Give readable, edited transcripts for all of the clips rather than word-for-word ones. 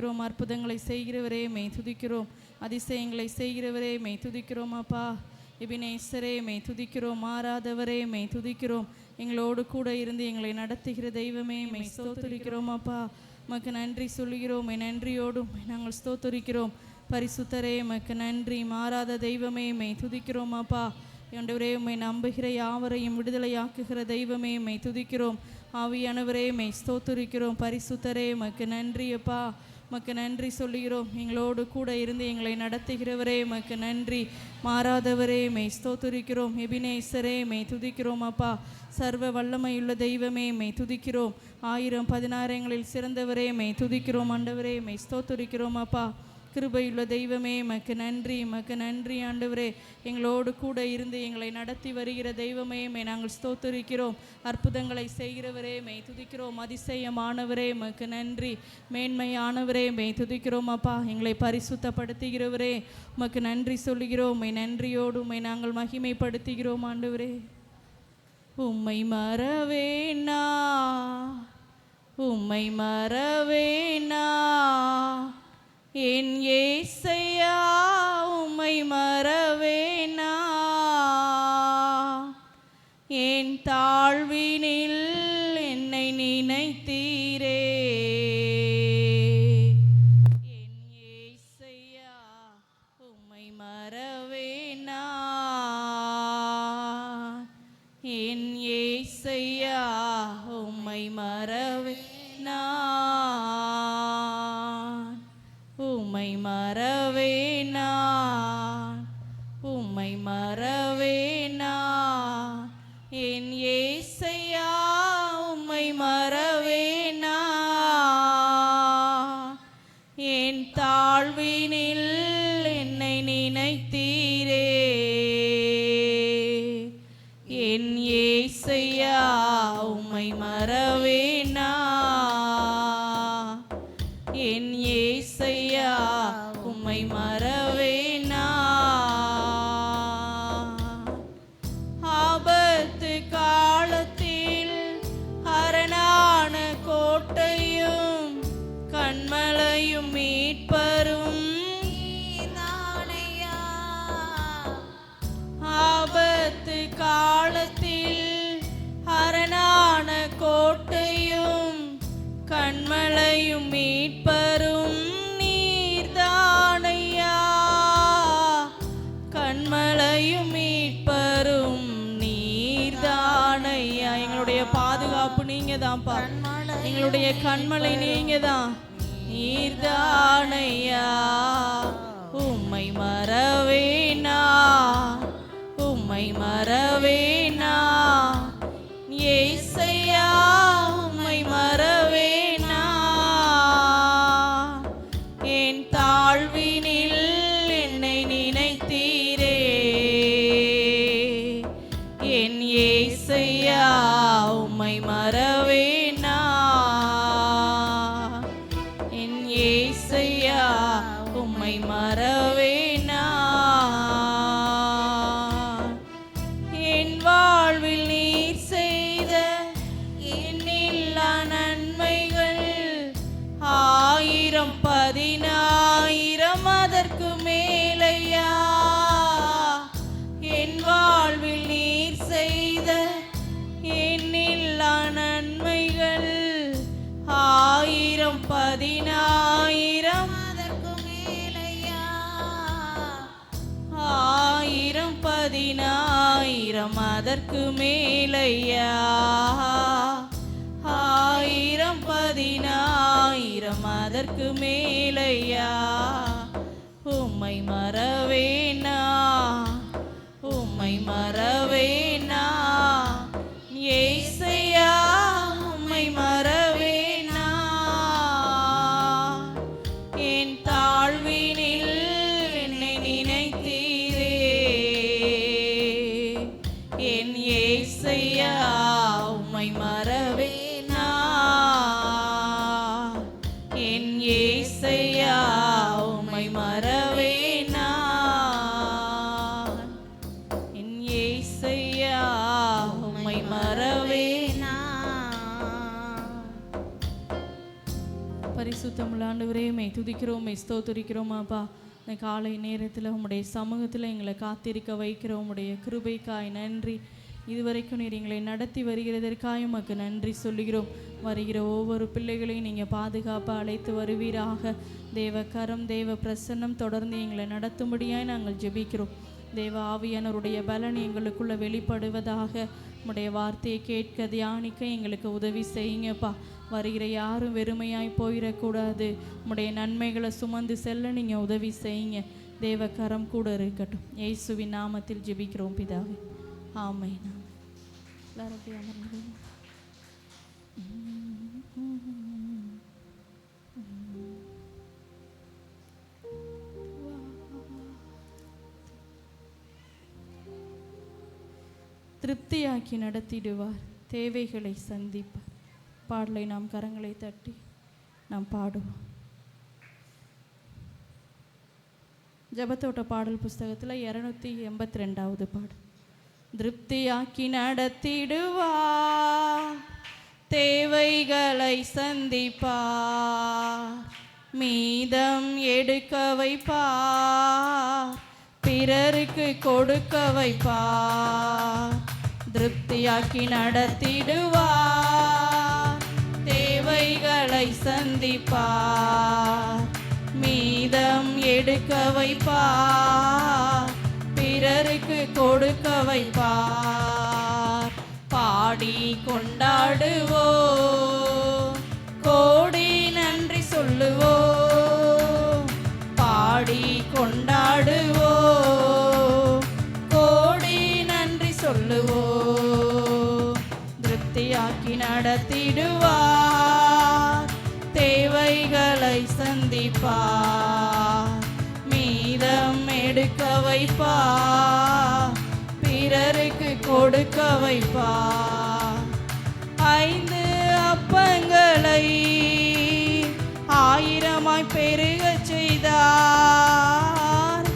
அற்புதங்களை செய்கிறவரே மெய் துதிக்கிறோம். அதிசயங்களை செய்கிறவரே மெய் துதிக்கிறோம். அப்பா எபினேசரே மெய் துதிக்கிறோம். மாறாதவரே மெய் துதிக்கிறோம். எங்களோடு கூட இருந்து எங்களை நடத்துகிற தெய்வமே மெய் ஸ்தோத்தரிக்கிறோம். அப்பா உமக்கு நன்றி சொல்கிறோம். நன்றியோடும் நாங்கள் ஸ்தோத்தரிக்கிறோம். பரிசுத்தரே உமக்கு நன்றி. மாறாத தெய்வமே மெய் துதிக்கிறோம். அப்பா ஆண்டவரே உம்மை நம்புகிற யாவரையும் விடுதலையாக்குகிற தெய்வமே மெய் துதிக்கிறோம். ஆவியானவரே மெய் ஸ்தோத்தரிக்கிறோம். பரிசுத்தரே உமக்கு நன்றி. அப்பா உமக்கு நன்றி சொல்லுகிறோம். எங்களோடு கூட இருந்து எங்களை நடத்துகிறவரே உமக்கு நன்றி. மாறாதவரே மெய் ஸ்தோத்தரிக்கிறோம். எபினேசரே மெய் துதிக்கிறோம். அப்பா சர்வ வல்லமையுள்ள தெய்வமே மெய் துதிக்கிறோம். 1000 சிறந்தவரே மெய் துதிக்கிறோம். ஆண்டவரே மெய் ஸ்தோத்தரிக்கிறோம். அப்பா கிருபையுள்ள தெய்வமே மக்கு நன்றி. மக்கு நன்றி ஆண்டவரே. எங்களோடு கூட இருந்து எங்களை நடத்தி வருகிற தெய்வமே மெய் நாங்கள் ஸ்தோத்தரிக்கிறோம். அற்புதங்களை செய்கிறவரே மெய் துதிக்கிறோம். அதிசயமானவரே மக்கு நன்றி. மேன்மையானவரே மெய் துதிக்கிறோம். அப்பா எங்களை பரிசுத்தப்படுத்துகிறவரே உமக்கு நன்றி சொல்லுகிறோம். உம்மை நன்றியோடு உம்மை நாங்கள் மகிமைப்படுத்துகிறோம். ஆண்டவரே உம்மை மறவேனா, உம்மை மறவேனா என் ஏசையா, உம்மை மறவேனா என் தாழ்வினில் என்னை நினைத்தீரே. என் ஏசையா உம்மை மறவேனா, என் ஏசையா உம்மை மறவேனா, உம்மை மறவேனா, உம்மை மறவேனா என் ஏசையா உம்மை மறவேனா என் தாழ்வினில் என்னை நினைத்தீரே. என் ஏசையா உம்மை மறவேனா, என் ஏசையா உம்மை மறவேனா. ஆபத்து காலத்தில் அரணான கோட்டையும் கண்மலையும் மீட்பரும் நீதானையா. ஆபத்து காலத்தில் அரணான கோட்டையும் கண்மலையும் மீட்பரும் நீர்தானையா. கண்மலையும் மீட்பரும் நீர்தானையா. எங்களுடைய பாதுகாப்பு நீங்க தான்ப்பா. எங்களுடைய கண்மலை நீங்க தான். நீர்தானையா. உம்மை மறவேனா, உம்மை மறவேனா ஏசையா உம்மை மறவேனா என் தாழ்வினில் என்னை நினைத்தீரே. என் ஏசையா உம்மை மறவேனா, என் ஏசையா உம்மை மறவேனா. என் வாழ்வில் நீர் செய்த எண்ணில்லா நன்மைகள் 1000 10,000 அதற்கு மேலையா. என் வாழ்வில் நீர் செய்த எண்ணில்லா நன்மைகள் 1000 10,000 அதற்கு மேலையா. 1000 10,000 அதற்கு மேலையா. 1000 10,000 அதற்கு மேலையா. உம்மை மறவேனா, உம்மை மறவேனா ஏசையா உம்மை மறவேனா என் தாழ்வினில் என்னை நினைத்தீரே. என் ஏசையா உம்மை மறவேனா, என் ஏசையா உம்மை மறவேனா, என் ஏசையா உம்மை மறவேனா. பரிசுத்தமுள்ள ஆண்டவரே, மை துதிக்கிறோம், மை ஸ்தோத்திரிக்கிறோம் அப்பா. இந்த காலை நேரத்தில் உம்முடைய சமூகத்தில் எங்களை காத்திருக்க வைக்கிற உம்முடைய கிருபைக்காய் நன்றி. இதுவரைக்கும் நீர் எங்களை நடத்தி வருகிறதற்காக உமக்கு நன்றி சொல்லுகிறோம். வருகிற ஒவ்வொரு பிள்ளைகளையும் நீங்கள் பாதுகாப்பாக அழைத்து வருவீராக. தேவ கரம், தேவ பிரசன்னம் தொடர்ந்து எங்களை நடத்தும்படியாய் நாங்கள் ஜெபிக்கிறோம். தேவ ஆவியானவருடைய பலன் எங்களுக்குள்ள வெளிப்படுவதாக. உம்முடைய வார்த்தையை கேட்க தியானிக்க எங்களுக்கு உதவி செய்யுங்கப்பா. வருகிற யாரும் வெறுமையாய் போயிடக்கூடாது. உம்முடைய நன்மைகளை சுமந்து செல்ல நீங்கள் உதவி செய்யுங்க. தேவ கரம் கூட இருக்கட்டும். இயேசுவின் நாமத்தில் ஜெபிக்கிறோம் பிதாவே, ஆமென். எல்லாரும் அப்படியே அமர்ந்து. திருப்தியாக்கி நடத்திடுவார், தேவைகளை சந்திப்பார். பாடலை நாம் கரங்களை தட்டி நாம் பாடுவோம். ஜெபத்தோட்ட பாடல் புஸ்தகத்தில் 282வது பாடல். திருப்தியாக்கி நடத்திடுவார், தேவைகளை சந்திப்பார், மீதம் எடுக்க வைப்பார், பிறருக்கு கொடுக்க வைப்பார். திருப்தியாக்கி நடத்திடுவார், தேவைகளை சந்திப்பார், மீதம் எடுக்க வைப்பார், பிறருக்கு கொடுக்க வைப்பார். பாடி கொண்டாடுவோம், கோடி நன்றி சொல்லுவோம். பாடி கொண்டாடுவோம், கோடி நன்றி சொல்லுவோம். திருப்தியாக்கி நடத்திடுவார், தேவைகளை சந்திப்பார், மீதம் எடுக்க வைப்பார், பிறருக்கு கொடுக்க வைப்பார். 5 அப்பங்களை 1000 பெருகச் செய்தார்,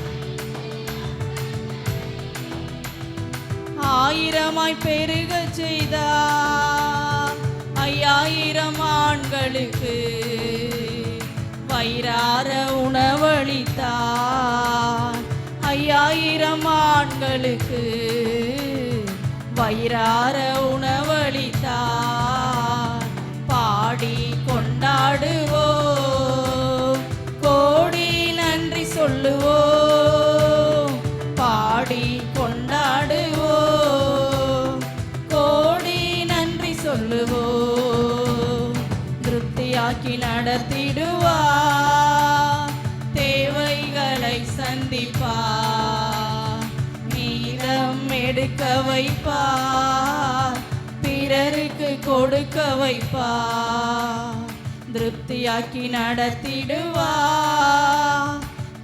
1000 பெருகச் செய்தார். 5000 ஆண்களுக்கு வயிறார உணவளித்தார், 5000 ஆண்களுக்கு வயிறார உணவளித்தார். பாடி கொண்டாடுவோம், கோடி நன்றி சொல்லுவோம். பாடி கொண்டாடுவோம், கோடி நன்றி சொல்லுவோம். திருப்தியாக்கி நடத்திடுவார், தேவைகளை சந்திப்பார், மீதம் எடுக்க வைப்பார், பிறருக்கு கொடுக்க வைப்பார். திருப்தியாக்கி நடத்திடுவார்,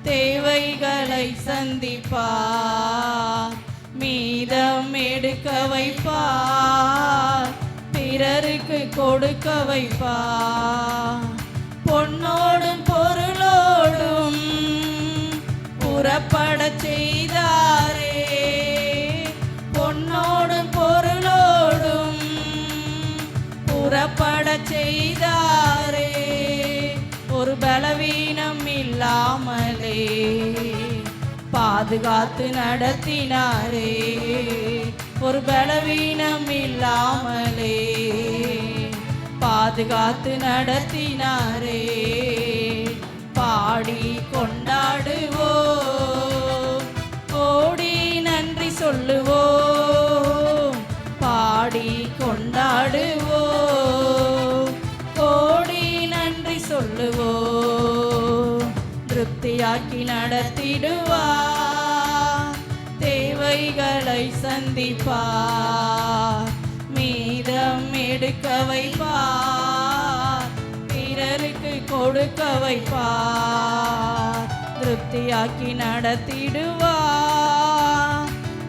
தேவைகளை சந்திப்பார், மீதம் எடுக்க வைப்பார், பிறருக்கு கொடுக்க வைப்பார். பொன்னோடும் பொருளோடும் புறப்பட செய்தாரே, பொன்னோடும் பொருளோடும் புறப்பட செய்தாரே. ஒரு பலவீனம் இல்லாமலே பாதுகாத்து நடத்தினாரே, ஒரு பலவீனம் இல்லாமலே பாதுகாத்து நடத்தினாரே. பாடி கொண்டாடுவோம், கோடி நன்றி சொல்லுவோம். பாடி கொண்டாடுவோம், கோடி நன்றி சொல்லுவோம். திருப்தியாக்கி நடத்திடுவார், தேவைகளை சந்திப்பார், மீதம் எடுக்க வைப்பார், பிறருக்கு கொடுக்க வைப்பார். திருப்தியாக்கி நடத்திடுவார்,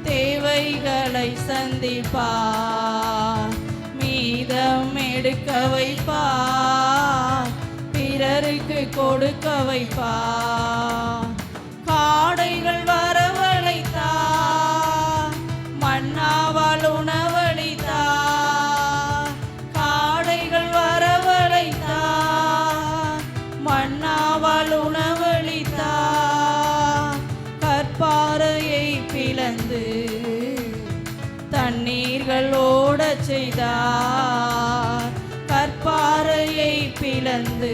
தேவைகளை சந்திப்பார், மீதம் எடுக்க வைப்பார், பிறருக்கு கொடுக்க வைப்பார். காடைகள் வரவழைத்தார், மன்னாவால் உணவளித்தார். காடைகள் வரவழைத்தார், செய்தார். கற்பாறையை பிளந்து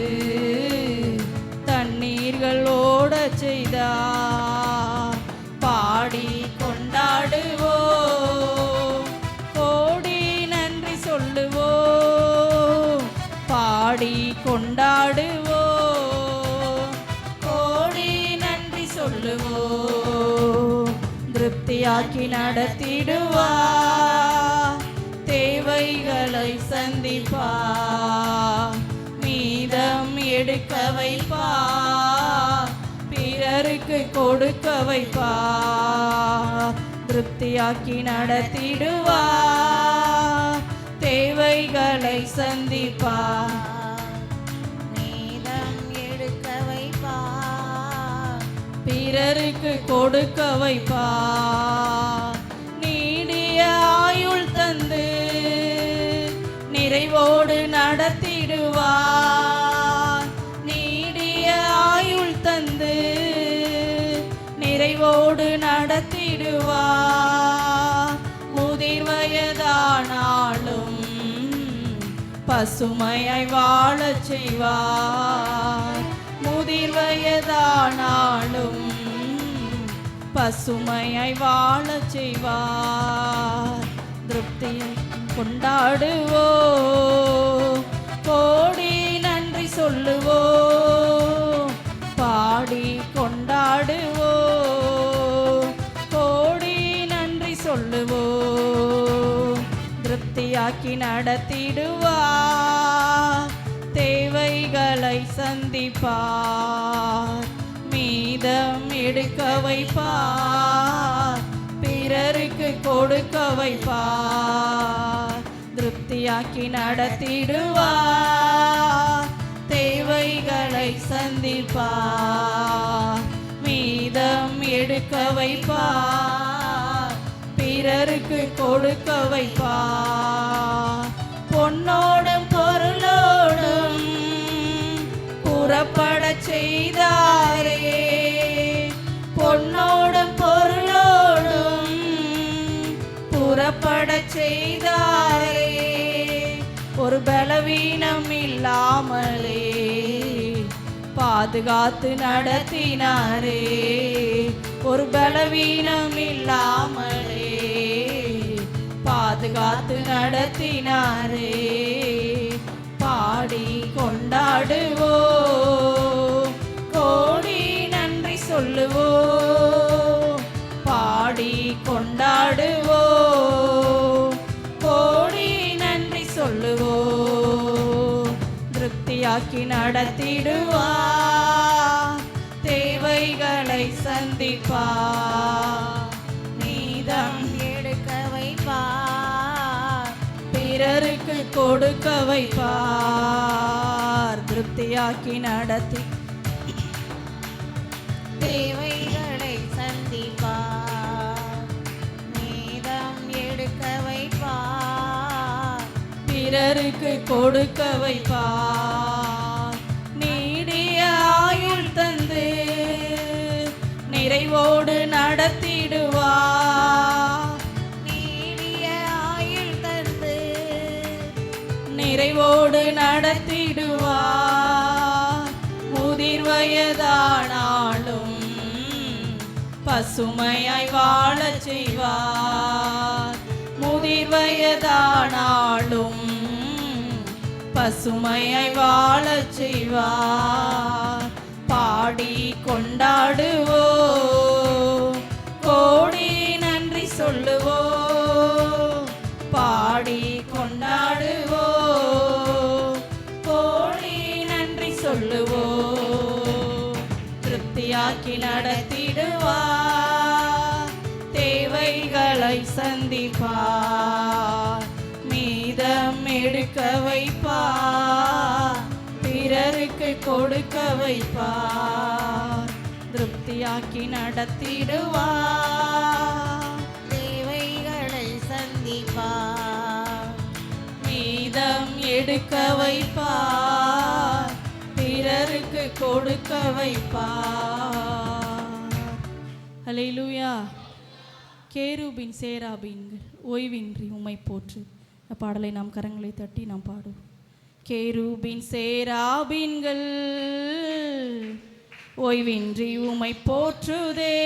தண்ணீர்கள் ஓடச் செய்தார். பாடி கொண்டாடுவோம், கோடி நன்றி சொல்லுவோம். பாடி கொண்டாடுவோம், கோடி நன்றி சொல்லுவோம். திருப்தியாக்கி நடத்திடுவார், தேவைகளை சந்திப்பார். மீதம் எடுக்க வைப்பார், பிறருக்கு கொடுக்க வைப்பார். திருப்தியாக்கி நடத்திடுவார், தேவைகளை சந்திப்பார். மீதம் எடுக்க வைப்பார், பிறருக்கு கொடுக்க வைப்பார். நீடிய ஆயுள் தந்து நிறைவோடு நடத்திடுவார். நீடிய ஆயுள் தந்து நிறைவோடு நடத்திடுவார். முதிர் வயதானாலும் பசுமையாய் வாழச் செய்வார். முதிர் வயதானாலும் பசுமையாய் வாழச் செய்வார். திருப்தியை கொண்டாடுவோம், கோடி நன்றி சொல்லுவோம். பாடி கொண்டாடுவோம், கோடி நன்றி சொல்லுவோம். திருப்தியாக்கி நடத்திடுவார், தேவைகளை சந்திப்பார். மீதம் எடுக்க வைப்பார், பிறருக்கு கொடுக்க வைப்பார். திருப்தியாக்கி நடத்திடுவார், தேவைகளை சந்திப்பார். மீதம் எடுக்க வைப்பார், பிறருக்கு கொடுக்க வைப்பார். பொன்னோடும் பொருளோடும் புறப்படச் செய்தாரே, பொன்னோடும் பொருளோடும் புறப்படச் செய்தாரே. ஒரு பலவீனம் இல்லாமலே பாதுகாத்து நடத்தினாரே. ஒரு பலவீனம் இல்லாமலே பாதுகாத்து நடத்தினாரே. பாடி கொண்டாடுவோம், கோடி நன்றி சொல்லுவோம். பாடி கொண்டாடுவோம், கோடி நன்றி சொல்லுவோம். திருப்தியாக்கி நடத்திடுவார், தேவைகளை சந்திப்பார். மீதம் எடுக்க வைப்பார், பிறருக்கு கொடுக்க வைப்பார். திருப்தியாக்கி நடத்தி தேவைகளை சந்திப்பார். மீதம் எடுக்க வைப்பார், பிறருக்கு கொடுக்க வைப்பார். நீடிய ஆயுள் தந்து நிறைவோடு நடத்திடுவார். நீடிய ஆயுள் தந்து நிறைவோடு நடத்திடுவார். முதிர் வயதானாலும் பசுமையாய் வாழச் செய்வார். முதிர் வயதானாலும் பசுமையாய் வாழச் செய்வார். பாடி கொண்டாடுவோம், கோடி நன்றி சொல்லுவோம். பாடி கொண்டாடுவோம், கோடி நன்றி சொல்லுவோம். திருப்தியாக்கி நடத்திடுவார், தேவைகளை சந்திப்பார். மீதம் எடுக்க வைப்பார், பிறருக்கு கொடுக்க வைப்பார். திருப்தியாக்கி நடத்திடுவார், தேவைகளை சந்திப்பார். மீதம் எடுக்க வைப்பார், பிறருக்கு கொடுக்க வைப்பார். ஹல்லேலூயா. கேருபின் சேராபீன்கள் ஓய்வின்றி உம்மை போற்று பாடலை நாம் கரங்களை தட்டி நாம் பாடுவோம். கேருபீன் சேராபீன்கள் ஓய்வின்றி உமை போற்றுதே,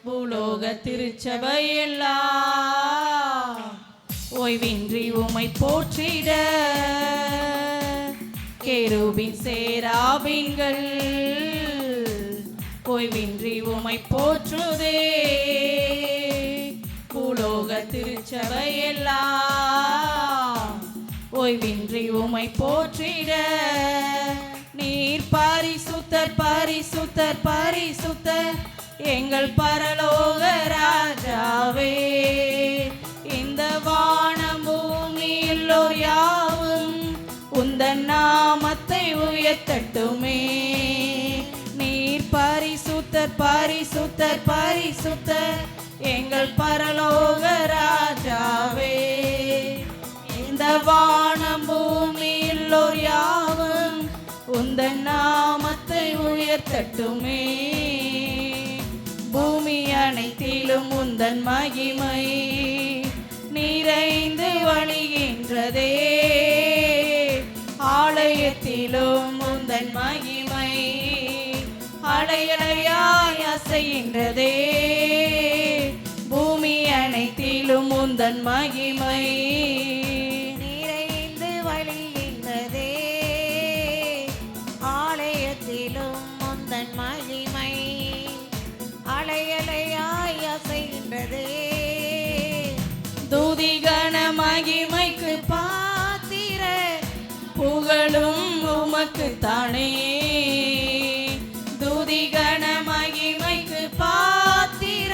பூலோக திருச்சபையெல்லாம் ஓய்வின்றி உமை போற்றிட. கேருபீன் சேராபீன்கள் ஓய்வின்றி உமை போற்றுதே, பூலோக திருச்சபையெல்லாம் ஓய்வின்றி உமை போற்றிட. நீர் பரிசுத்தர் பரிசுத்தர் பரிசுத்தர் எங்கள் பரலோக ராஜாவே, இந்த வானம் பூமியில்லோர் யாவும் உந்தன் நாமத்தை உயர்த்தட்டுமே. நீர் பரிசுத்தர் பரிசுத்தர் பரிசுத்தர் எங்கள் பரலோக ராஜாவே, இந்த வானம் பூமியில்லோர் யாவும் உந்தன் நாமத்தை உயர்த்தட்டுமே. பூமி அனைத்திலும் உந்தன் மகிமை நிறைந்து வழிகின்றதே, ஆலயத்திலும் உந்தன் மகிமை அலையலையாய் அசைகின்றதே. பூமி அனைத்திலும் உந்தன் மகிமை நிறைந்து வழிகின்றதே, ஆலயத்திலும் உந்தன் மகிமை அலையலையாய் அசைகின்றதே. துதிகன மகிமைக்கு பாத்திர புகழும் உமக்கு தானே, துதிகன மகிமைக்கு பாத்திர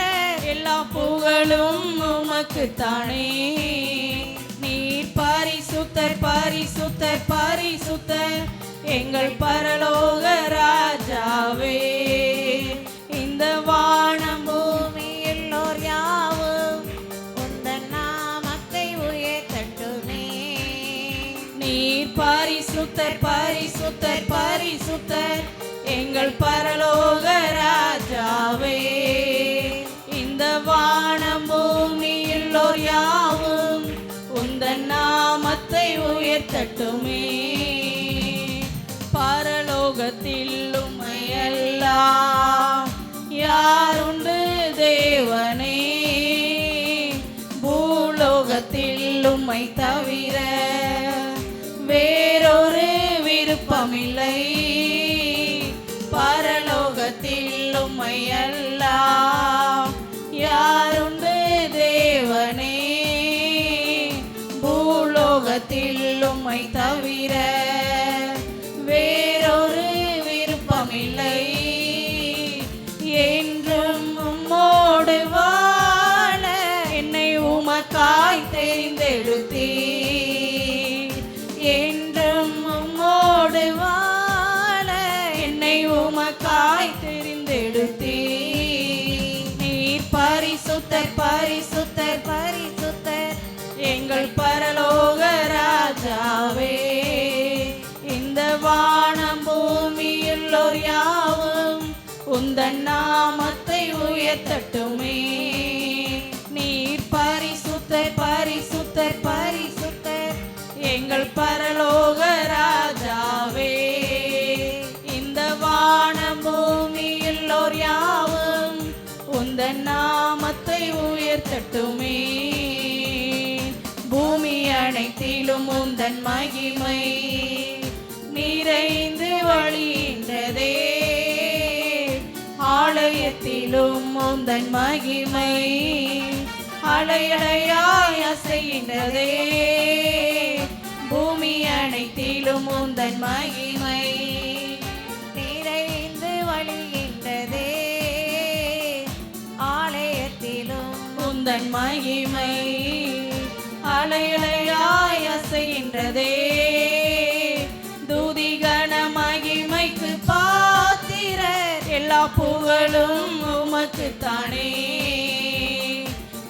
எல்லா புகழும் உமக்கு தானே. நீர் பரிசுத்தர் பரிசுத்தர் பரிசுத்தர் எங்கள் பரலோக ராஜாவே, இந்த வானம் பூமியில்லோர் யாவும் உந்தன் நாமத்தை உயர்த்தட்டுமே. நீர் பரிசுத்தர் பரிசுத்தர் பரிசுத்தர் எங்கள் பரலோக ராஜாவே, இந்த வானம் பூமியில்லோர் யாவும் உந்தன் நாமத்தை உயர்த்தட்டுமே. பரலோகத்தில் உம்மையெல்லாம் யாருண்டு தேவனே, பூலோகத்தில் உம்மை தவிர வேறொரு விருப்பமில்லை. பரலோகத்தில் உம்மையெல்லாம் யாருண்டு தேவனே, பூலோகத்தில் உம்மை தவிர வேறொரு விருப்பமில்லை. என்றும் உம்மோடு வாழ என்னை உமக்காய் தெரிந்தெடுத்தீர், என்றும் உம்மோடு வாழ என்னை உமக்காய் தெரிந்தெடுத்தீர். நீர் பரிசுத்தர் பரிசுத்தர் பரிசுத்தர் எங்கள் பரலோக ராஜாவே, இந்த வானம் பூமியில்லோர் யாவும் உந்தன் நாமத்தை உயர்த்தட்டுமே. நீர் பரிசுத்தர் பரிசுத்தர் பரிசுத்தர் எங்கள் பரலோக ராஜாவே, இந்த வானம் பூமியில்லோர் யாவும் உந்தன் நாமத்தை உயர்த்தட்டுமே. பூமி அனைத்திலும் உந்தன் மகிமை நிறைந்து வழிகின்றதே, ஆலயத்திலும் உந்தன் மகிமை அலையலையாய் அசைகின்றதே. பூமி அனைத்திலும் உந்தன் மகிமை நிறைந்து வழிகின்றதே, ஆலயத்திலும் உந்தன் மகிமை அலையலையாய் அசைகின்றதே. துதிகன மகிமைக்கு பாத்திரர் எல்லா புகழும் உமக்கு தானே,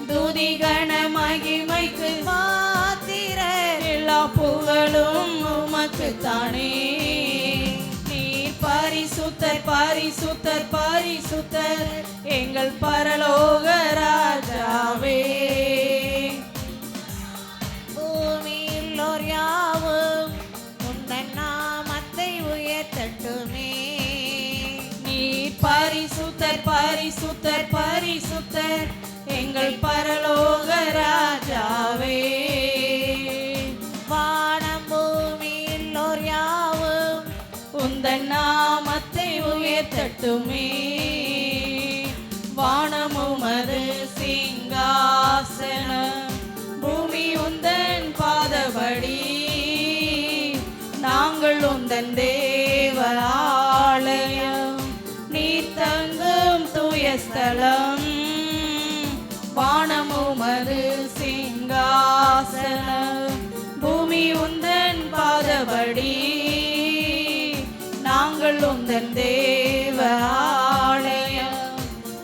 துதிகன மகிமைக்கு பாத்திரர் எல்லா புகழும் உமக்கு தானே. நீர் பரிசுத்தர் பரிசுத்தர் பரிசுத்தர் எங்கள் பரலோக ராஜாவே, பரிசுத்தர் பரிசுத்தர் பரிசுத்தர் எங்கள் பரலோக ராஜாவே. வானம் பூமியில்லோர் யாவும் உந்தன் நாமத்தை உயர்த்தட்டுமே. வானமுமது சிங்காசனம், பூமி உந்தன் பாதபடி. நாங்கள் உந்தன் தேவ ஆலயம், நீர் தங்கும் தூய ஸ்தலம். வானமுமது சிங்காசனம், பூமி உந்தன் பாதபடி. நாங்கள் உந்தன் தேவ ஆலயம்,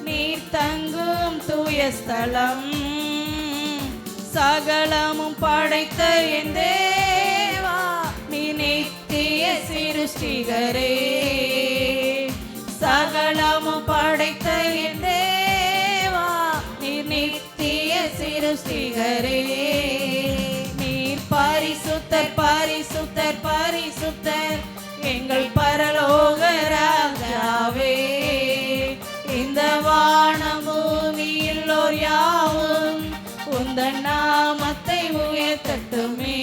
நீர் தங்கும் தூய ஸ்தலம். சகலமும் படைத்த என் தேவா, நீ நித்திய சிருஷ்டிகரே. சகலமும் படைத்த என் தேவா, நீ நித்திய சிருஷ்டிகரே. நீர் பரிசுத்தர் பரிசுத்தர் பரிசுத்தர் எங்கள் பரலோக ராஜாவே. இந்த வானம் பூமியில்லோர் யாவும் உந்தன் நாமத்தை உயர்த்தட்டுமே.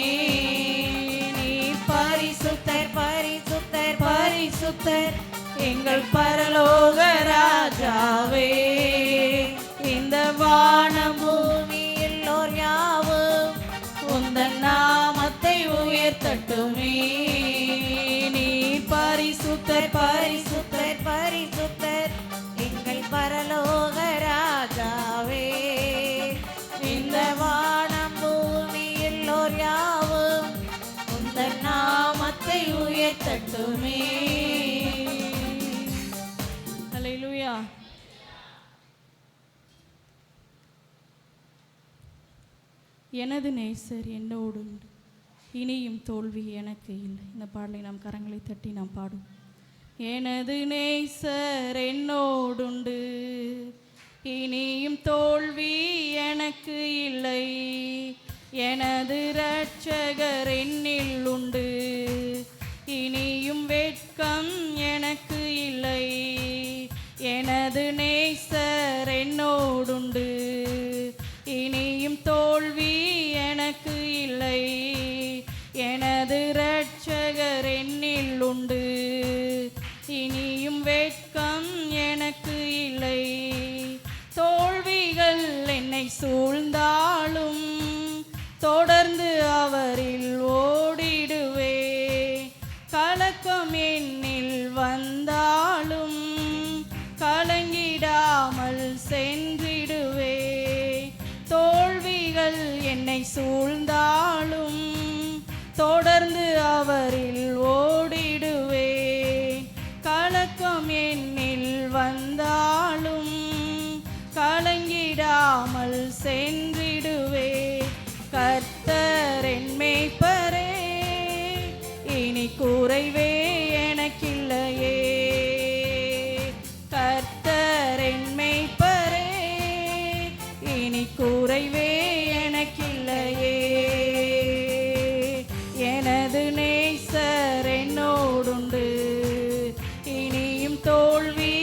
நீர் பரிசுத்தர் பரிசுத்தர் பரிசுத்தர் எங்கள் பரலோக ராஜாவே. இந்த வானம் பூமியில்லோர் யாவும் உந்தன் நாமத்தை உயர்த்தட்டுமே. நீர் பரிசுத்தர் பரிசுத்தர் பரிசுத்தர் எங்கள் பரலோக ராஜாவே. இந்த வானம் பூமியில்லோர் யாவும் உந்தன் நாமத்தை உயர்த்தட்டுமே. அல்லேலூயா. எனது நேசர் என்னோடு உண்டு, இனியும் தோல்வி எனக்கு இல்லை. இந்த பாடலை நாம் கரங்களை தட்டி நாம் பாடும். எனது நேசர் என்னோடுண்டு, இனியும் தோல்வி எனக்கு இல்லை. எனது இரட்சகர் என்னில் உண்டு, இனியும் வெட்கம் எனக்கு இல்லை. எனது நேசர் என்னோடுண்டு, இனியும் தோல்வி எனக்கு இல்லை. எனது இரட்சகர் என்னில் உண்டு, இனியும் வெட்கம் எனக்கு இல்லை. தோல்விகள் என்னை சூழ்ந்தாலும் தொடர்ந்து அவரில் ஓடிடுவே. கலக்கம் என்னில் வந்தாலும் கலங்கிடாமல் சென்றிடுவே. தோல்விகள் என்னை சூழ்ந்தாலும் தொடர்ந்து அவரில் ஓடிடுவே. கலக்கம் என்னில் வந்தாலும் கலங்கிடாமல் சென்றிடுவே. கர்த்தர் என் மேய்ப்பரே, இனி குறைவே எனக்கில்லையே. கர்த்தர் என் மேய்ப்பரே, இனி குறைவே எனக்கில்லையே. எனது நேசர் என்னோடுண்டு, இனியும் தோல்வி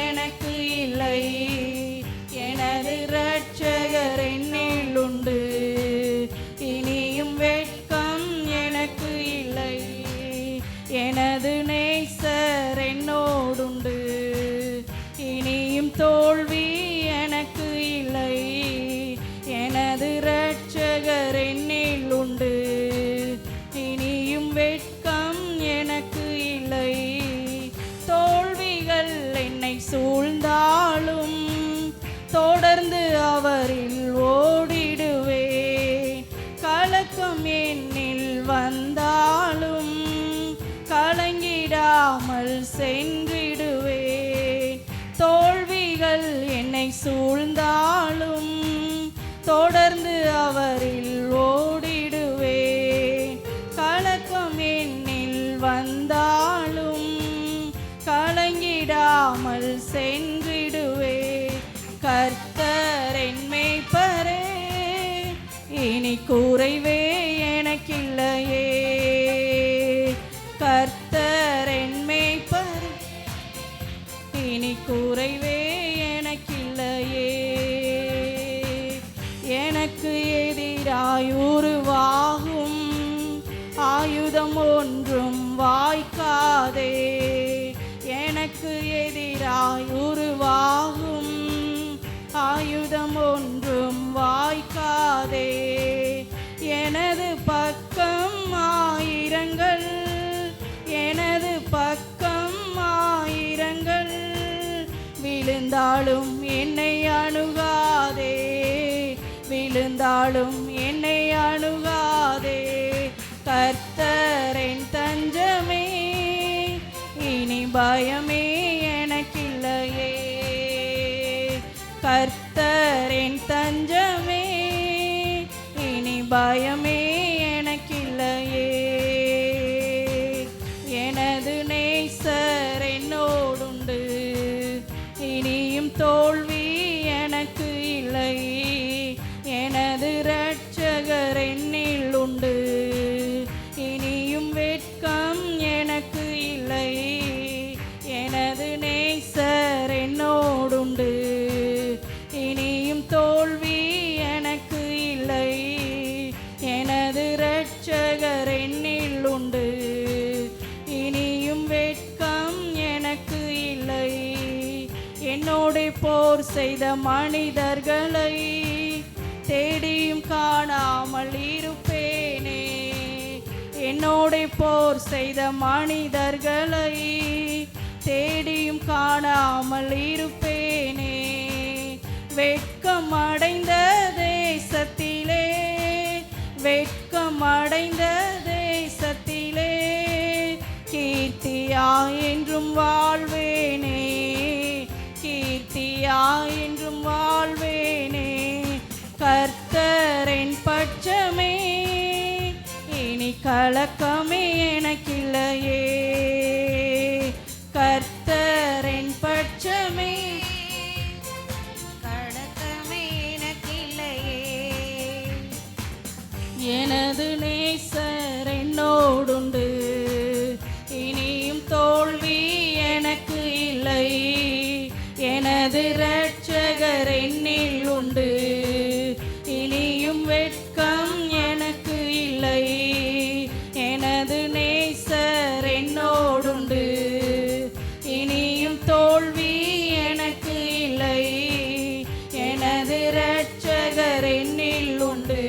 எனக்கு இல்லை. எனது இரட்சகர் என்னில் உண்டு, இனியும் வெட்கம் எனக்கு இல்லை. எனது நேசர் என்னோடுண்டு, இனியும் தோல்வி எனக்கு இல்லை. எனது இரட்சகர் என்னில் உண்டு, இனியும் வெட்கம் எனக்கு இல்லை. தோல்விகள் என்னை சூழ்ந்தாலும் தொடர்ந்து அவரில் ஓடிடுவே. கலக்கம் என்னில் வந்தாலும் கலங்கிடாமல் சென்றிடுவே. தோல்விகள் என்னை சூழ்ந்தாலும் தொடர்ந்து அவரில் ஓடிடுவே. கலக்கம் என்னில் வந்தாலும் கலங்கிடாமல் சென்றிடுவே. கர்த்தர் என் மேய்ப்பரே, இனி குறைவே எனக்கில்லையே. கர்த்தர் என் மேய்ப்பரே, இனி குறைவே எனக்கு எதிராய் உருவாகும் ஆயுதம் ஒன்றும் வாய்க்காதே. எனது பக்கம் ஆயிரங்கள், எனது பக்கம் ஆயிரங்கள் விழுந்தாலும் என்னை அணுகாதே, விழுந்தாலும் என்னை அணுகாதே. கர்த்தர் என் தஞ்சமே, இனி பயமே எனக்கில்லையே. கர்த்தர் என் தஞ்சமே, இனி பயமே எனக்கில்லையே. எனது நேசர் என்னோடுண்டு, இனியும் தோல்வி எனக்கு இல்லை. எனது இரட்சகர் என்னில் உண்டு, இனியும் வெட்கம் எனக்கு இல்லை. எனது நேசர் என்னோடுண்டு, இனியும் தோல்வி எனக்கு இல்லை. எனது இரட்சகர் என்னில் உண்டு, இனியும் வெட்கம் எனக்கு இல்லை. என்னோடு போர் செய்த மனிதர்களை தேடியும் காணாமல் இருப்பேனே. என்னோடு போர் செய்த மனிதர்களை தேடியும் காணாமல் இருப்பேனே. வெட்கம் அடைந்த தேசத்திலே, வெட்கம் அடைந்த தேசத்திலே கீர்த்தியா என்றும் வாழ்வேனே, கீர்த்தியா என்றும் வாழ்வேனே. கர்த்தர் என் பட்சமே, இனி கலக்கமே எனக்கில்லையே. கர்த்தர் என் பட்சமே, கலக்கமே எனக்கில்லையே. எனது நேசர் என்னோடுண்டு, இனியும் தோல்வி எனக்கு இல்லை. எனது இரட்சகர் என்னில் உண்டு, இனியும் வெட்கம் எனக்கு இல்லை. எனது நேசர் என்னோடுண்டு, இனியும் தோல்வி எனக்கு இல்லை. எனது இரட்சகர் என்னில் உண்டு,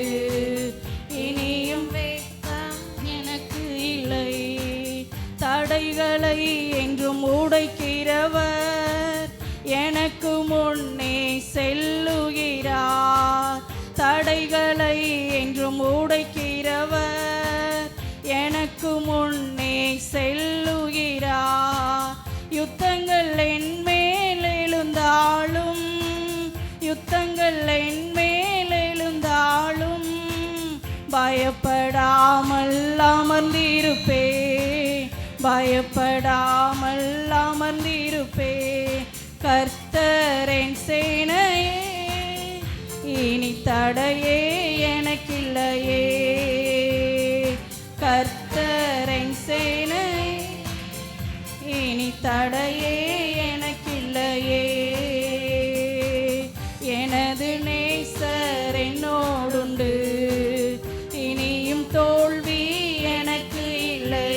இனியும் வெட்கம் எனக்கு இல்லை. தடைகளை என்றும் உடைக்கிறவர் எனக்கு முன்னே செல்லுகிறார். தடைகளை என்றும் உடைக்கிறவர் எனக்கு முன்னே செல்லுகிறார். யுத்தங்கள் என் மேல் எழுந்தாலும், யுத்தங்கள் என் மேல் எழுந்தாலும் பயப்படாமல் அமர்ந்திருப்பே, பயப்படாமல் அமர்ந்திருப்பே. கர்த்தர் என் சேனையே, இனி தடையே எனக்கில்லையே. கர்த்தர் என் சேனையே, இனி தடையே எனக்கில்லையே. எனது நேசர் என்னோடுண்டு, இனியும் தோல்வி எனக்கு இல்லை.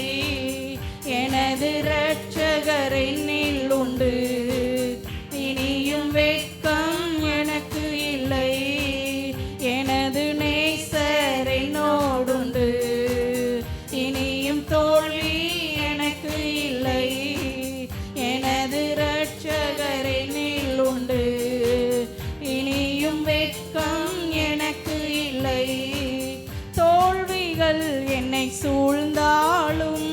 எனது இரட்சகர் என்னில் உண்டு, இனியும் வெட்கம் எனக்கு இல்லை. எனது நேசர் என்னோடுண்டு, இனியும் தோல்வி எனக்கு இல்லை. எனது இரட்சகர் என்னில் உண்டு, இனியும் வெட்கம் எனக்கு இல்லை. தோல்விகள் என்னை சூழ்ந்தாலும்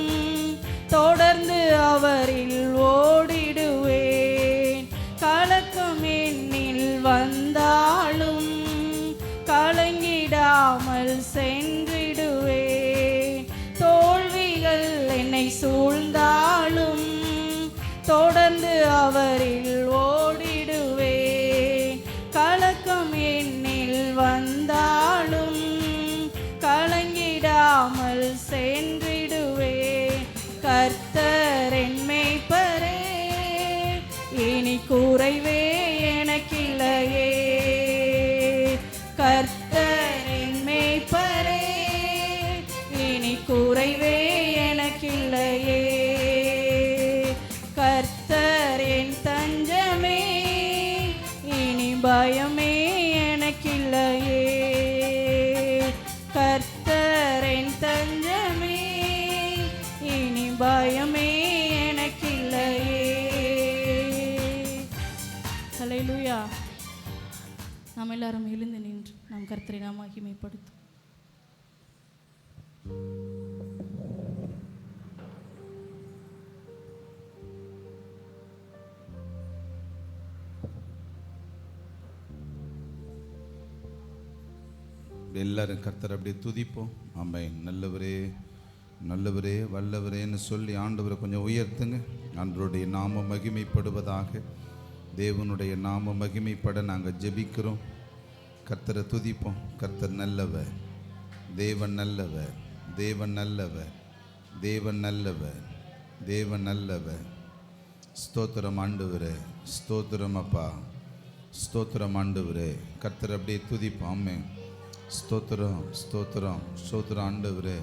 தொடர்ந்து அவரில் ஓடிடுவேன். கலக்கம் என்னில் வந்தாலும் கலங்கிடாமல் சென்றிடுவேன். தோல்விகள் என்னை சூழ்ந்தாலும் தொடர்ந்து அவரில் ஓடிடுவேன். கலக்கம் என்னில் வந்தாலும் கலங்கிடாமல் சென்றிடுவேன். கர்த்தர் என் மேய்ப்பரே, இனி குறைவே எனக்கில்லையே. கர்த்தர் என் மேய்ப்பரே, இனி குறைவே எனக்கில்லையே. கர்த்தர் ஹalleluya. நாம் எல்லாரும் எழுந்து நின்று நாம் கர்த்தரை நாம் மகிமைப்படுத்தும். எல்லாரும் கர்த்தர் அப்படியே துதிப்போம். ஆமென். நல்லவரே நல்லவரே வல்லவரேன்னு சொல்லி ஆண்டவரை கொஞ்சம் உயர்த்துங்க. ஆண்டவருடைய நாம மகிமைப்படுவதாக. தேவனுடைய நாம மகிமைப்பட நாங்கள் ஜெபிக்கிறோம். கர்த்தரை துதிப்போம். கர்த்தர் நல்லவர், தேவன் நல்லவர், தேவன் நல்லவர், தேவன் நல்லவர், தேவன் நல்லவர். ஸ்தோத்திரம் ஆண்டவரே, ஸ்தோத்திரம் அப்பா, ஸ்தோத்திரம் ஆண்டவரே. கர்த்தர் அப்படியே துதிப்போம். ஆமென். ஸ்தோத்திரம் ஸ்தோத்திரம் ஸ்தோத்திரம் ஆண்டவரே,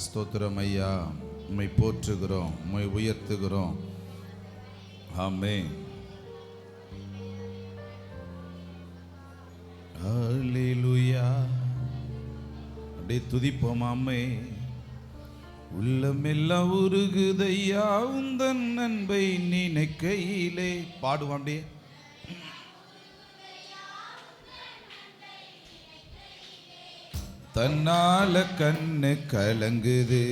ஸ்தோத்திரம் ஐயா. உம்மை போற்றுகிறோம், உம்மை உயர்த்துகிறோம். ஆமென். ஹல்லேலூயா. அப்படியே துதிப்போம். ஆமென். உள்ளமெல்லாம் உருகுதையா உந்தன் அன்பை நினைக்கையிலே. பாடுவோம் அப்படியே. தன்னால கண்ணு கலங்குது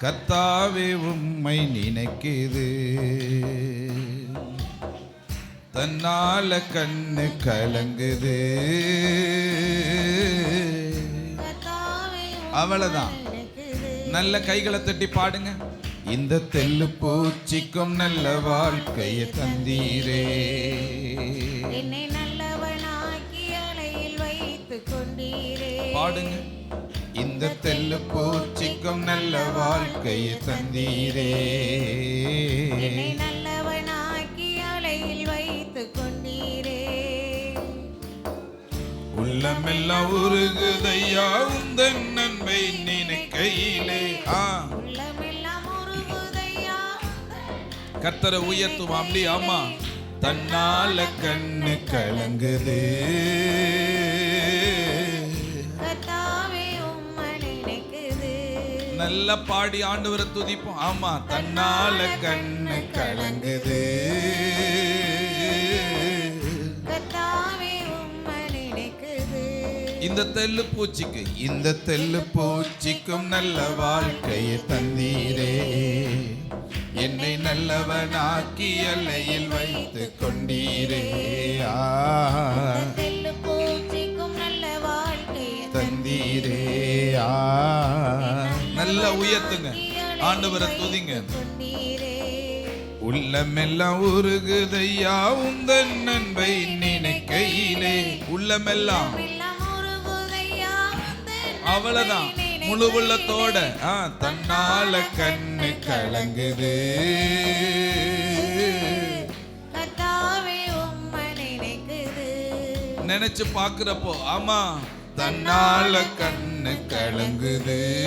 கர்த்தாவே உம்மை நினைக்குது. தன்னால கண்ணு கலங்குது. அவ்வளவுதான். நல்ல கைகளை தட்டி பாடுங்க. இந்த தெல்லு பூச்சிக்கும் நல்ல வாழ்க்கையை தந்தீரே. பாடுங்க. இந்த தெல்லு பூச்சிக்கும் நல்ல வாழ்க்கையை தந்தீரே. நல்லவனாக்கி அலையில் வைத்து கொண்டீரே. உள்ளமெல்லாம் உருகுதையா உந்தன் நன்மை நினைக்கையிலே. உள்ளமெல்லாம் உருகுதையா. கர்த்தரை உயர்த்துவோம். அப்படி. ஆமா. தன்னால கண்ணு கலங்குது. நல்ல பாடி ஆண்டவரை துதிப்போம். ஆமா. தன்னால கண்ணு கலங்குது. இந்த தெல்லு பூச்சிக்கு, இந்த தெல்லு பூச்சிக்கும் நல்ல வாழ்க்கையை தந்தீரே. என்னை நல்லவனாக்கி எல்லையில் வைத்து கொண்டீரே. தெல்லு பூச்சிக்கும் நல்ல வாழ்க்கையை தந்தீரே. நல்ல உயர்த்துங்க. ஆண்டவரை துதிங்க. உள்ளமெல்லாம் உருகுதையா உந்தன் அன்பை நினைக்கையிலே. உள்ளமெல்லாம். அவ்வளவுதான். முழு உள்ளத்தோட. தன்னால கண்ணு கலங்குது. நினைச்சு பாக்குறப்போ. ஆமா. தன்னால கண்ணு கலங்குது.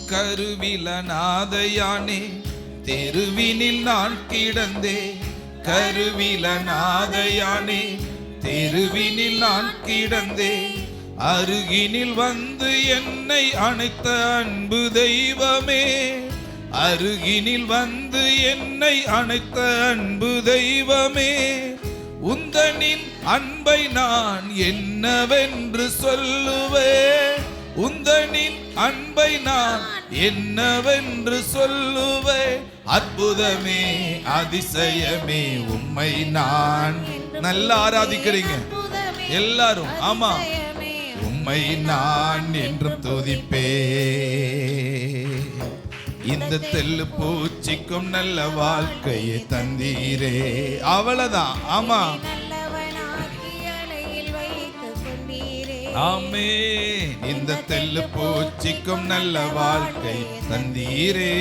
கருவில நாதையானே தெருவினில் நான் கிடந்தே. கருவில நாதையானே தெருவினில் நான் கிடந்தே. அருகினில் வந்து என்னை அணைத்த அன்பு தெய்வமே. அருகினில் வந்து என்னை அணைத்த அன்பு தெய்வமே. உந்தனின் அன்பை நான் என்னவென்று சொல்லுவேன். உந்தனின் அன்பை நான் என்னவென்று சொல்லுவேன். அற்புதமே அதிசயமே உம்மை நான். நல்லா ஆராதிக்கிறீங்க எல்லாரும். ஆமா. உம்மை நான் என்றும் துதிப்பே. இந்த தெல்லு பூச்சிக்கும் நல்ல வாழ்க்கையை தந்தீரே. அவ்வளவுதான். ஆமா. ஆமென். இந்த தெல்லு பூச்சிக்கும் நல்ல வாழ்க்கை தந்தீரே.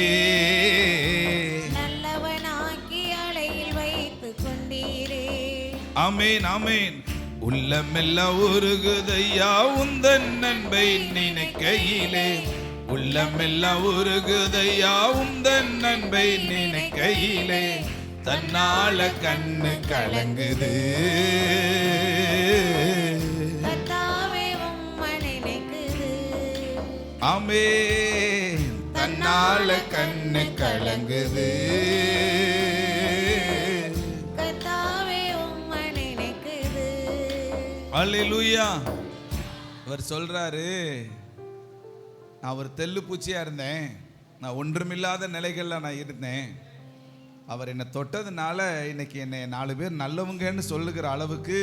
நல்லவனாக்கி அலையில் வைத்து கொண்டீரே. ஆமென். ஆமென். உள்ளமெல்லாம் உருகுதையா உந்தன் அன்பை நினைக்கையிலே. உள்ளமெல்லாம் உருகுதையா உந்தன் அன்பை நினைக்கையிலே. தன்னால கண்ணு கலங்குது. ஆமென். தன்னால கண்ணு கலங்குது. கர்த்தாவே உம்மை நினைக்குது. அல்லேலூயா. அவர் சொல்றாரு, நான் ஒரு தெல்லு பூச்சியா இருந்தேன், நான் ஒன்றுமில்லாத நிலைகள்ல நான் இருந்தேன். அவர் என்னை தொட்டதுனால இன்னைக்கு என்னை 4 பேர் நல்லவங்கன்னு சொல்லுகிற அளவுக்கு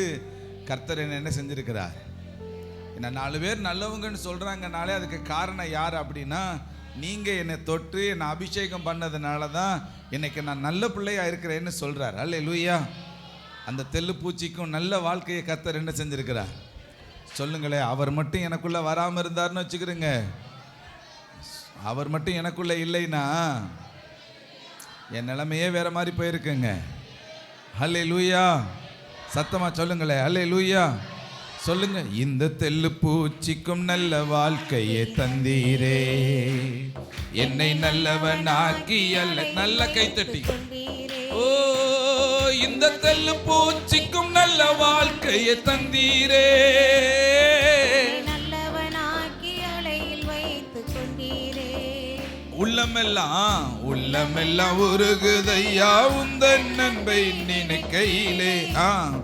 கர்த்தர் என்ன செஞ்சிருக்கிறார். என்ன 4 பேர் நல்லவங்கன்னு சொல்றாங்கனாலே அதுக்கு காரணம் யார் அப்படின்னா, நீங்க என்னை தொட்டு என்னை அபிஷேகம் பண்ணதுனால தான் இன்னைக்கு நான் நல்ல பிள்ளையா இருக்கிறேன்னு சொல்றார். அல்லேலூயா. அந்த தெல்லு பூச்சிக்கும் நல்ல வாழ்க்கையை கர்த்தர் என்ன செஞ்சிருக்கிறார் சொல்லுங்களேன். அவர் மட்டும் எனக்குள்ள வராம இருந்தாருன்னு வச்சுக்கிறேங்க, அவர் மட்டும் எனக்குள்ள இல்லைன்னா என் நிலைமையே வேற மாதிரி போயிருக்குங்க. அல்லேலூயா. சத்தமா சொல்லுங்களேன். அல்லேலூயா. சொல்லுங்க. இந்த தெல்லு பூச்சிக்கும் நல்ல வாழ்க்கையை தந்தீரே, என்னை நல்லவனாக்கி அல்ல. நல்ல கைத்தட்டி. ஓ, இந்த தெல்லு பூச்சிக்கும் நல்ல வாழ்க்கையை தந்தீரே, நல்லவனாக்கி அலையில் வைத்துக் கொண்டீரே. உள்ளமெல்லாம் உருகுதையா உந்தன் நன்பை நினைக்கையிலே.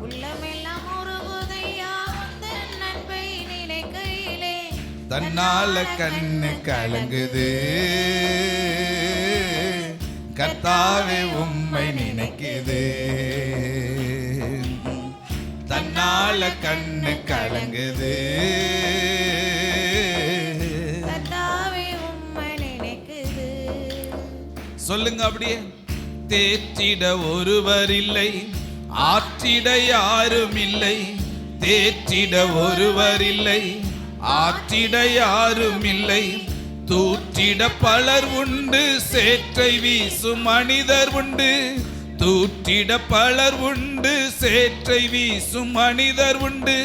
உள்ளமெல்லாம் உருகுதையா உந்தன் நன்பை நினைக்கையிலே. தன்னால கண்ணு கலங்குது. கர்த்தாவே உம்மை நினைக்குது. தன்னால கண்ணு கலங்குது. கர்த்தாவே உம்மை நினைக்குது. சொல்லுங்க அப்படியே. தேற்றிட ஒருவர் இல்லை, ஆற்றிட யாரும் இல்லை. தேற்றிட ஒருவர் இல்லை, ஆற்றிட யாரும் இல்லை. தூற்றிட பலர் உண்டு, சேற்றை வீசும் மனிதர் உண்டு. தூற்றிட பலர் உண்டு, சேற்றை வீசும் மனிதர் உண்டு.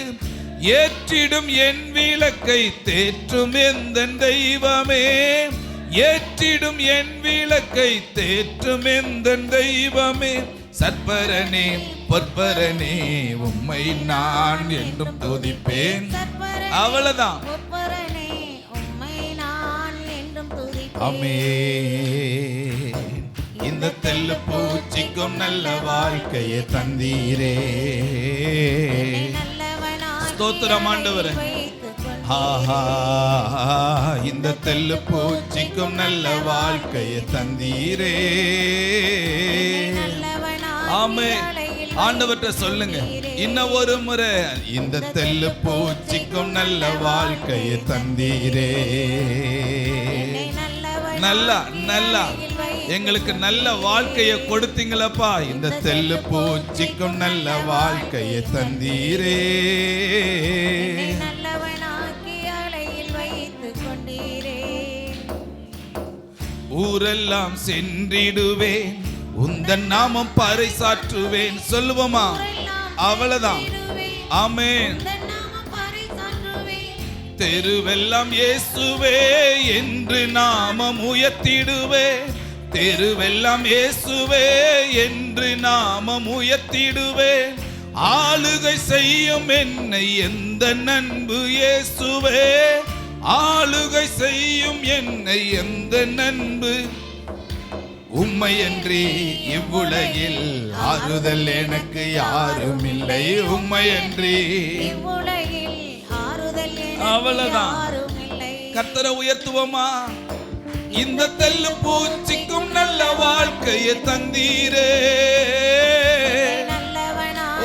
ஏற்றிடும் என் விளக்கை தேற்றும் எந்தன் தெய்வமே, ஏற்றிடும் என் விளக்கை தேற்றும் எந்தன் தெய்வமே. சற்பரனே பொற்பரனே உம்மை நான் என்றும் துதிப்பேன். அவ்வளவுதான். ஆமென். இந்த தெல்லு பூச்சிக்கும் நல்ல வாழ்க்கையை தந்தீரே. ஸ்தோத்திரம் ஆண்டவரே. ஆஹா, இந்த தெல்லு பூச்சிக்கும் நல்ல வாழ்க்கையை தந்தீரே. ஆமென். ஆண்டவர்கிட்ட சொல்லுங்க இன்னும் ஒரு முறை. இந்த தெல்லு பூச்சிக்கும் நல்ல வாழ்க்கையை தந்தீரே. நல்லா நல்லா எங்களுக்கு நல்ல வாழ்க்கையை கொடுத்தீங்களப்பா. இந்த தெல்லு பூச்சிக்கும் நல்ல வாழ்க்கையை தந்தீரே. ஊரெல்லாம் சென்றிடுவேன், உந்தன் நாமம் பறைசாற்றுவேன். சொல்லுவோமா? அவ்வளவுதான். ஆமென். தெருவெல்லாம் இயேசுவே என்று நாமம் உயர்த்திடுவே. தெருவெல்லாம் இயேசுவே என்று நாமம் உயர்த்திடுவே. ஆளுகை செய்யும் என்னை எந்த நண்பு இயேசுவே. ஆளுகை செய்யும் என்னை எந்த நண்பு. உம்மையன்றி இவ்வுலகில் ஆறுதல் எனக்கு யாரும் இல்லை. உம்மையன்றி அவ்வளவுதான். கர்த்தரை உயர்த்துவோமா? இந்த தெல்லு பூச்சிக்கும் நல்ல வாழ்க்கையை தந்தீரே.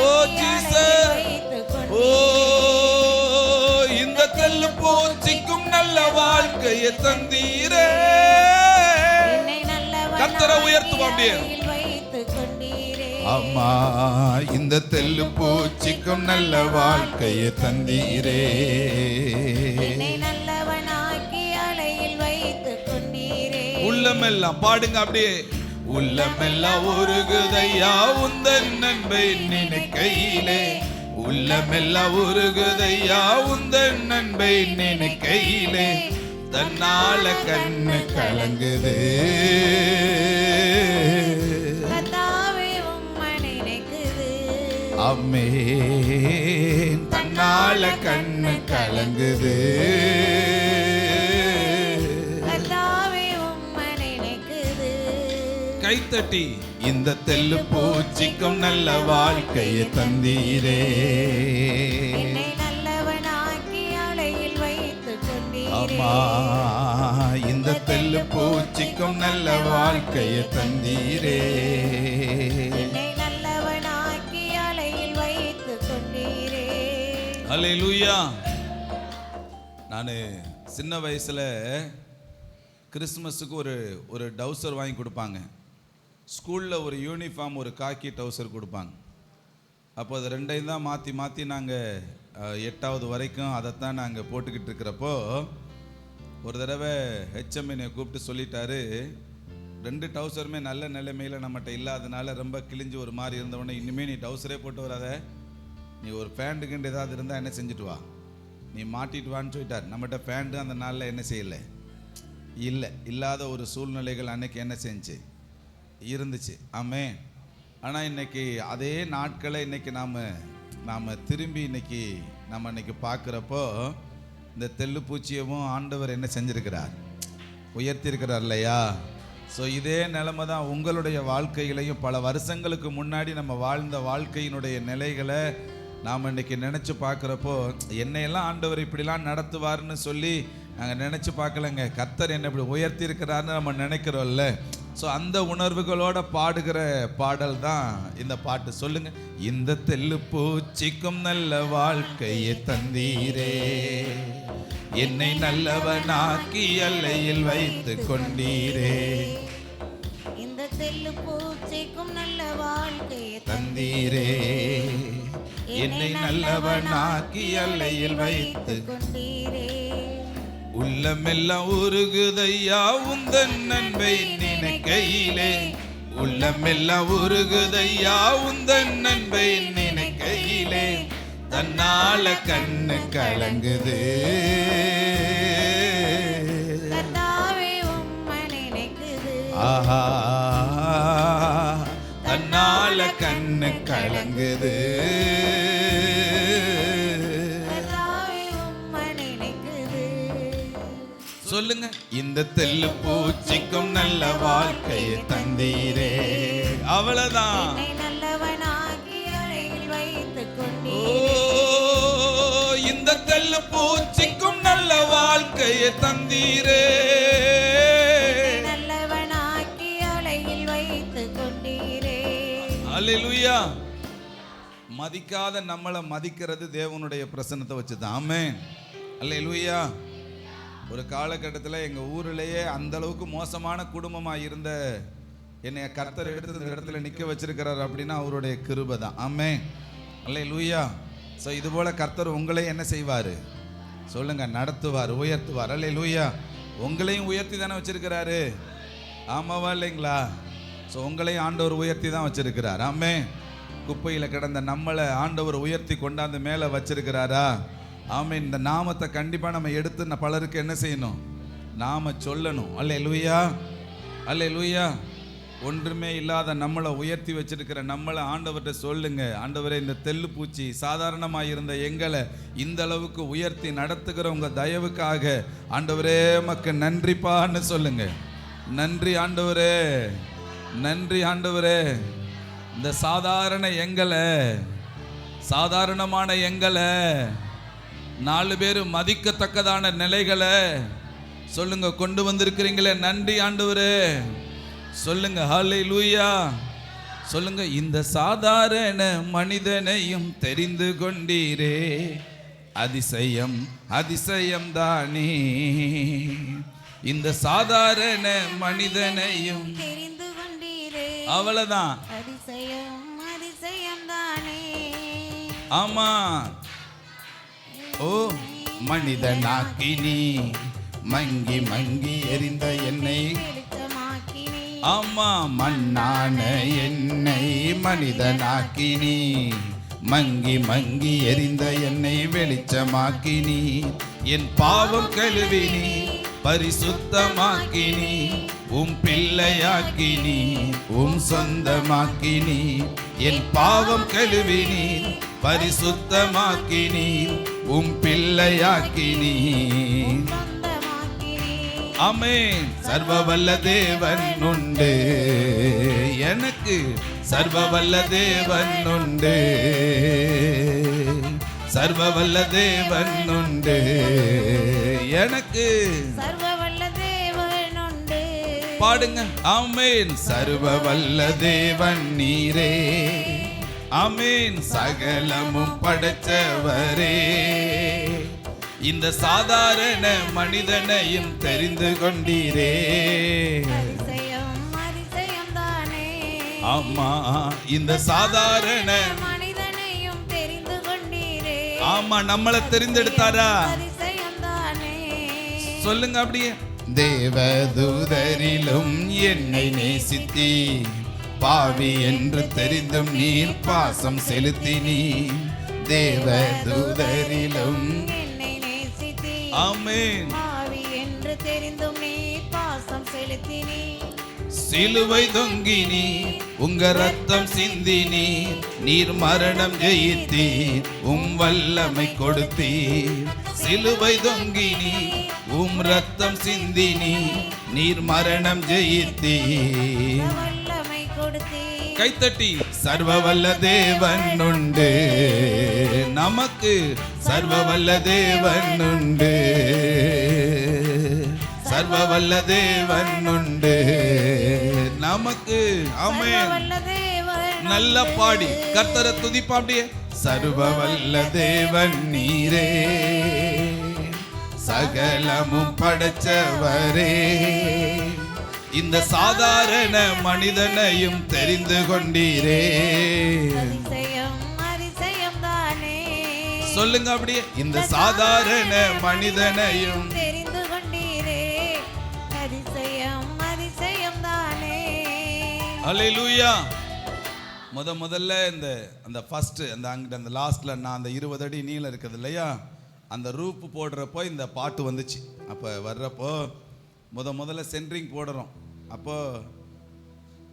ஓ ஜீசஸ், ஓ இந்த தெல்லு பூச்சிக்கும் நல்ல வாழ்க்கையை தந்தீரே. கர்த்தரை உயர்த்துவோம் அப்படியே. அம்மா, இந்த தெல்லு பூச்சிக்கும் நல்ல வாழ்க்கையை தந்தீரே. உள்ளமெல்லாம் பாடுங்க அப்படியே. உள்ளமெல்லாம் உருகுதையா உந்தன் நன்பை நினைக்கையிலே. உள்ளமெல்லாம் உருகுதையா உந்தன் நன்பை நினைக்கையிலே. தன்னால கண்ணு கலங்குது. ஆமென். தன்னால கண்ணு கலங்குது. கைத்தட்டி இந்த தெல்லு பூச்சிக்கும் நல்ல வாழ்க்கையை தந்தீரே. என்னை நல்லவனாக்கி அலையில் வைத்துக் கொண்டீரே. ஆமா, இந்த தெல்லு பூச்சிக்கும் நல்ல வாழ்க்கையை தந்தீரே. என்னை நல்லவனாக்கி அலையில் வைத்துக் கொண்டீரே. அல்லேலூயா. நான் சின்ன வயசுல கிறிஸ்மஸுக்கு ஒரு டவுசர் வாங்கி கொடுப்பாங்க. ஸ்கூலில் ஒரு யூனிஃபார்ம், ஒரு காக்கி டவுசர் கொடுப்பாங்க. அப்போ அது ரெண்டையும் தான் மாற்றி மாற்றி நாங்கள் 8வது வரைக்கும் அதைத்தான் நாங்கள் போட்டுக்கிட்டு இருக்கிறப்போ ஒரு தடவை ஹெச்எம் என்னை கூப்பிட்டு சொல்லிட்டாரு, 2 டவுசருமே நல்ல நிலைமையில் நம்மகிட்ட இல்லாதனால ரொம்ப கிழிஞ்சு ஒரு மாதிரி இருந்தவொடனே, இனிமேல் நீ டவுசரே போட்டு வராத, நீ ஒரு பேண்ட்டுக்குண்டு ஏதாவது இருந்தால் என்ன செஞ்சுட்டு வா, நீ மாட்டிட்டு வான்னு சொல்லிட்டார். நம்மகிட்ட பேண்ட்டு அந்த நாளில் என்ன செய்யலை, இல்லாத ஒரு சூழ்நிலைகள் அன்னைக்கு என்ன செஞ்சு இருந்துச்சு. ஆமே. ஆனால் இன்னைக்கு அதே நாட்களை இன்னைக்கு நாம் திரும்பி இன்னைக்கு பார்க்குறப்போ இந்த தெல்லுப்பூச்சியவும் ஆண்டவர் என்ன செஞ்சிருக்கிறார், உயர்த்தியிருக்கிறார் இல்லையா? ஸோ இதே நிலைமை தான் உங்களுடைய வாழ்க்கையிலையும். பல வருஷங்களுக்கு முன்னாடி நம்ம வாழ்ந்த வாழ்க்கையினுடைய நிலைகளை நாம் இன்னைக்கு நினச்சி பார்க்குறப்போ, என்னையெல்லாம் ஆண்டவர் இப்படிலாம் நடத்துவார்னு சொல்லி நாங்கள் நினச்சி பார்க்கலங்க. கர்த்தர் என்னை இப்படி உயர்த்தி இருக்கிறாருன்னு நம்ம நினைக்கிறோம்ல. ஸோ அந்த உணர்வுகளோட பாடுகிற பாடல் தான் இந்த பாட்டு. சொல்லுங்க. இந்த தெல்லு பூச்சிக்கும் நல்ல வாழ்க்கையை தந்தீரே, என்னை நல்லவனாக்கி எல்லையில் வைத்து கொண்டீரே. இந்த தெல்லு பூச்சிக்கும் நல்ல வாழ்க்கையை தந்தீரே, என்னை நல்லவனாக்கி எல்லையில் வைத்து கொண்டீரே. உள்ளமெல்லாம் உருகுதையா உந்தன் நன்மை நினைக்கையிலே, உள்ளமெல்லாம் உருகுதையா உந்தன் நன்மை நினைக்கையிலே, தன்னால கண்ணு கலங்குது. கர்த்தாவே உம்மை நினைக்குது. ஆஹா, தன்னால கண்ணு கலங்குது. சொல்லுங்க. இந்த தெல்லு பூச்சிக்கும் நல்ல வாழ்க்கையை தந்தீரே. அவ்வளவுதான். நல்லவனாகி அலையில் வைத்துக் கொண்டீரே. இந்த தெல்லு பூச்சிக்கும் நல்ல வாழ்க்கையை தந்தீரே. நல்லவனாகி அலையில் வைத்துக் கொண்டீரே. அல்லேலூயா. மதிக்காத நம்மளை மதிக்கிறது தேவனுடைய பிரசன்னத்தை வச்சுதான். ஆமென். அல்லேலூயா. ஒரு காலகட்டத்தில் எங்கள் ஊரிலேயே அந்த அளவுக்கு மோசமான குடும்பமாக இருந்த என்னை கர்த்தர் எடுத்து இந்த இடத்துல நிற்க வச்சிருக்கிறார் அப்படின்னா அவருடைய கிருபை தான். ஆமென். அல்லேலூயா. ஸோ இதுபோல் கர்த்தர் உங்களையும் என்ன செய்வார் சொல்லுங்க, நடத்துவார், உயர்த்துவார். அல்லேலூயா. உங்களையும் உயர்த்தி தானே வச்சிருக்கிறாரு. ஆமாவா இல்லைங்களா? ஸோ உங்களையும் ஆண்டவர் உயர்த்தி தான் வச்சிருக்கிறார். ஆமென். குப்பையில் கிடந்த நம்மளை ஆண்டவர் உயர்த்தி கொண்டாந்து மேலே வச்சிருக்கிறாரா? ஆமென். இந்த நாமத்தை கண்டிப்பாக நம்ம எடுத்து பலருக்கு என்ன செய்யணும், நாம சொல்லணும். அல்லேலூயா. அல்லேலூயா. ஒன்றுமே இல்லாத நம்மளை உயர்த்தி வச்சிருக்கிற நம்மளை ஆண்டவர்கிட்ட சொல்லுங்க, ஆண்டவரே இந்த தெல்லு பூச்சி சாதாரணமாக இருந்த எங்களை இந்த அளவுக்கு உயர்த்தி நடத்துகிற உங்க தயவுக்காக ஆண்டவரே மக்கு நன்றிப்பான்னு சொல்லுங்க. நன்றி ஆண்டவரே, நன்றி ஆண்டவரே. இந்த சாதாரணமான எங்களை 4 பேர் மதிக்கத்தக்கதான நிலைகளை சொல்லுங்க கொண்டு வந்திருக்கிறீங்களே, நன்றி ஆண்டவரே. சொல்லுங்க. ஹல்லேலூயா. சொல்லுங்க. இந்த சாதாரண மனிதனையும் தெரிந்து கொண்டீரே, அதிசயம் அதிசயம் தானே. இந்த சாதாரண மனிதனையும் தெரிந்து கொண்டீரே. அவ்வளவுதான். அதிசயம் அதிசயம் தானே. ஆமா. ஓ மனிதனாக்கினி மங்கி மங்கி எரிந்த என்னை, ஆமா மண்ணான என்னை மனிதனாக்கினி மங்கி மங்கி எரிந்த என்னை வெளிச்சமாக்கினி, என் பாவம் கழுவினி பரிசுத்தமாக்கினி, பிள்ளையாக்கினி சொந்தமாக்கினி, என் பாவம் கழுவினி பரிசுத்தமாக்கினி பிள்ளையாக்கினி. ஆமென். சர்வ வல்ல தேவன் உண்டு எனக்கு, சர்வ வல்ல தேவன் உண்டு, சர்வ வல்ல தேவன் உண்டு எனக்கு. சர்வ வல்ல தேவன் உண்டு. பாடுங்க. ஆமென். சர்வ வல்ல தேவன் நீரே, ஆமென். சகலமும் படைச்சவரே, இந்த சாதாரண மனிதனையும் தெரிந்து கொண்டீரே. அதிசயம் அதிசயம் தானே. ஆமா, இந்த சாதாரண மனிதனையும் தெரிந்து கொண்டீரே. ஆமா, நம்மளை தெரிந்தெடுத்தாரா? அதிசயம் தானே. சொல்லுங்க அப்படியே. தேவதூதரிலும் என்னை நேசித்தீ, பாவி என்று தெரிந்தும் நீர் பாசம் செலுத்தினீ. தேவதூதரிலும் என்னை நேசித்தீ, ஆமென். பாவி என்று தெரிந்தும் நீ பாசம் செலுத்தினீ. சிலுவை தொங்கினி, உங்க ரத்தம் சிந்தினி, நீர் மரணம் ஜெயித்தீர், வல்லமை கொடுத்தீர். சிலுவை தொங்கினி, ரத்தம் சிந்தினி, நீர் மரணம் ஜெயித்தீர், வல்லமை கொடுத்தீர். கைத்தட்டி. சர்வ வல்ல தேவன் உண்டு நமக்கு, சர்வ வல்ல தேவன் உண்டு, சர்வ வல்ல தேவன் உண்டு நமக்கு. ஆமென். வல்ல தேவன் நல்ல பாடி கர்த்தரை துதிப்பா அப்படியே. சர்வ வல்ல தேவன் நீரே, சகலமும் படைச்சவரே, இந்த சாதாரண மனிதனையும் தெரிந்து கொண்டீரே. அதிசயம் அதிசயம் தானே. சொல்லுங்க அப்படியே. இந்த சாதாரண மனிதனையும் தெரிந்து கொண்டீரே. அதிசயம் அதிசயம் தானே. அல்லேலூயா. முதல்ல அந்த ஃபர்ஸ்ட் அந்த லாஸ்ட்ல நான் அந்த 20 அடி நீளம் இருக்குது இல்லையா, அந்த ரூப் போடுறப்போ இந்த பாட்டு வந்துச்சு. அப்போ வர்றப்போ முதல்ல சென்ட்ரிங் போடுறோம். அப்போது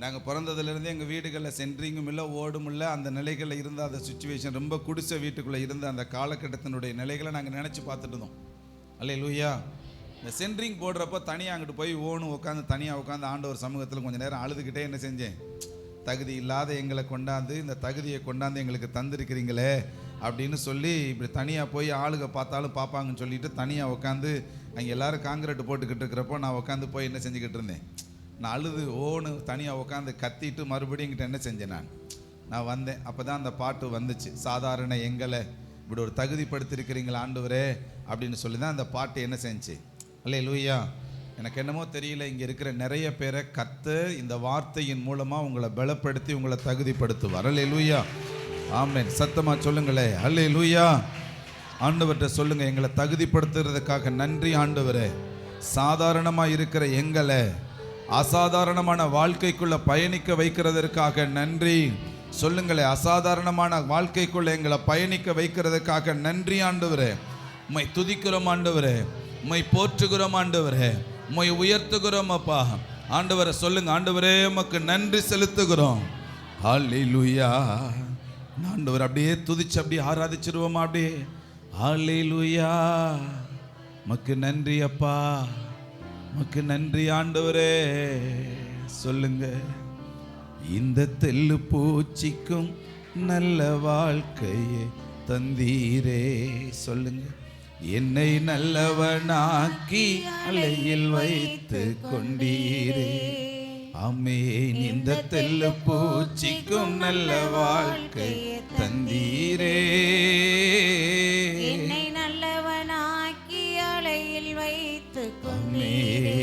நாங்கள் பிறந்ததுலேருந்தே எங்கள் வீடுகளில் சென்ட்ரிங்கும் இல்லை, ஓடும் இல்லை. அந்த நிலைகளில் இருந்த அந்த சுச்சுவேஷன், ரொம்ப குடிசை வீட்டுக்குள்ளே இருந்த அந்த காலகட்டத்தினுடைய நிலைகளை நாங்கள் நினச்சி பார்த்துட்டு இருந்தோம். அல்லேலூயா. இந்த சென்ட்ரிங் போடுறப்போ தனியாக அங்கிட்டு போய் உட்காந்து தனியாக உட்காந்து ஆண்டவர் சமூகத்தில் கொஞ்சம் நேரம் அழுதுகிட்டே என்ன செஞ்சேன், தகுதி இல்லாத எங்களை கொண்டாந்து இந்த தகுதியை கொண்டாந்து எங்களுக்கு தந்திருக்கிறீங்களே அப்படின்னு சொல்லி, இப்படி தனியாக போய் ஆளுக பார்த்தாலும் பார்ப்பாங்கன்னு சொல்லிட்டு தனியாக உட்காந்து அங்கே எல்லோரும் காங்கிரீட் போட்டுக்கிட்டு இருக்கிறப்போ நான் உட்காந்து போய் என்ன செஞ்சுக்கிட்டு இருந்தேன், நான் அழுது தனியாக உட்காந்து கத்திட்டு மறுபடியும் என்கிட்ட என்ன செஞ்சேன், நான் வந்தேன். அப்போ தான் அந்த பாட்டு வந்துச்சு. சாதாரண எங்களை இப்படி ஒரு தகுதிப்படுத்திருக்கிறீங்களா ஆண்டவரே அப்படின்னு சொல்லி தான் அந்த பாட்டு என்ன செஞ்சு. அல்லேலூயா. எனக்கு என்னமோ தெரியல, இங்கே இருக்கிற நிறைய பேரை கர்த்தர் இந்த வார்த்தையின் மூலமாக உங்களை பலப்படுத்தி உங்களை தகுதிப்படுத்துவார். அல்லேலூயா. ஆமென். சத்தமாக சொல்லுங்களே அல்லேலூயா. ஆண்டவர்கிட்ட சொல்லுங்கள், எங்களை தகுதிப்படுத்துறதுக்காக நன்றி ஆண்டவரே. சாதாரணமாக இருக்கிற எங்களை அசாதாரணமான வாழ்க்கைக்குள்ளே பயணிக்க வைக்கிறதற்காக நன்றி. சொல்லுங்களே, அசாதாரணமான வாழ்க்கைக்குள்ளே எங்களை பயணிக்க வைக்கிறதுக்காக நன்றி ஆண்டவரே. உம்மை துதிக்கிறோம் ஆண்டவரே, உம்மை போற்றுகிறோம் ஆண்டவரே, உம்மை உயர்த்துகிறோம் அப்பா. ஆண்டவரை சொல்லுங்க, ஆண்டவரே உமக்கு நன்றி செலுத்துகிறோம். ஹல்லேலூயா. ஆண்டவர் அப்படியே துதிச்சு அப்படியே ஆராதிச்சிருவோமா அப்படியே. ஹல்லேலூயா. உமக்கு நன்றி அப்பா, உமக்கு நன்றி ஆண்டவரே. சொல்லுங்க. இந்த தெல்லு பூச்சிக்கும் நல்ல வாழ்க்கையை தந்தீரே. சொல்லுங்க. என்னை நல்லவனாக்கி அலையில் வைத்து கொண்டீரே. ஆமென். இந்த தெல்லு பூச்சிக்கும் நல்ல வாழ்க்கை தந்தீரே. என்னை நல்லவனாக்கி அலையில் வைத்து கொண்டீரே.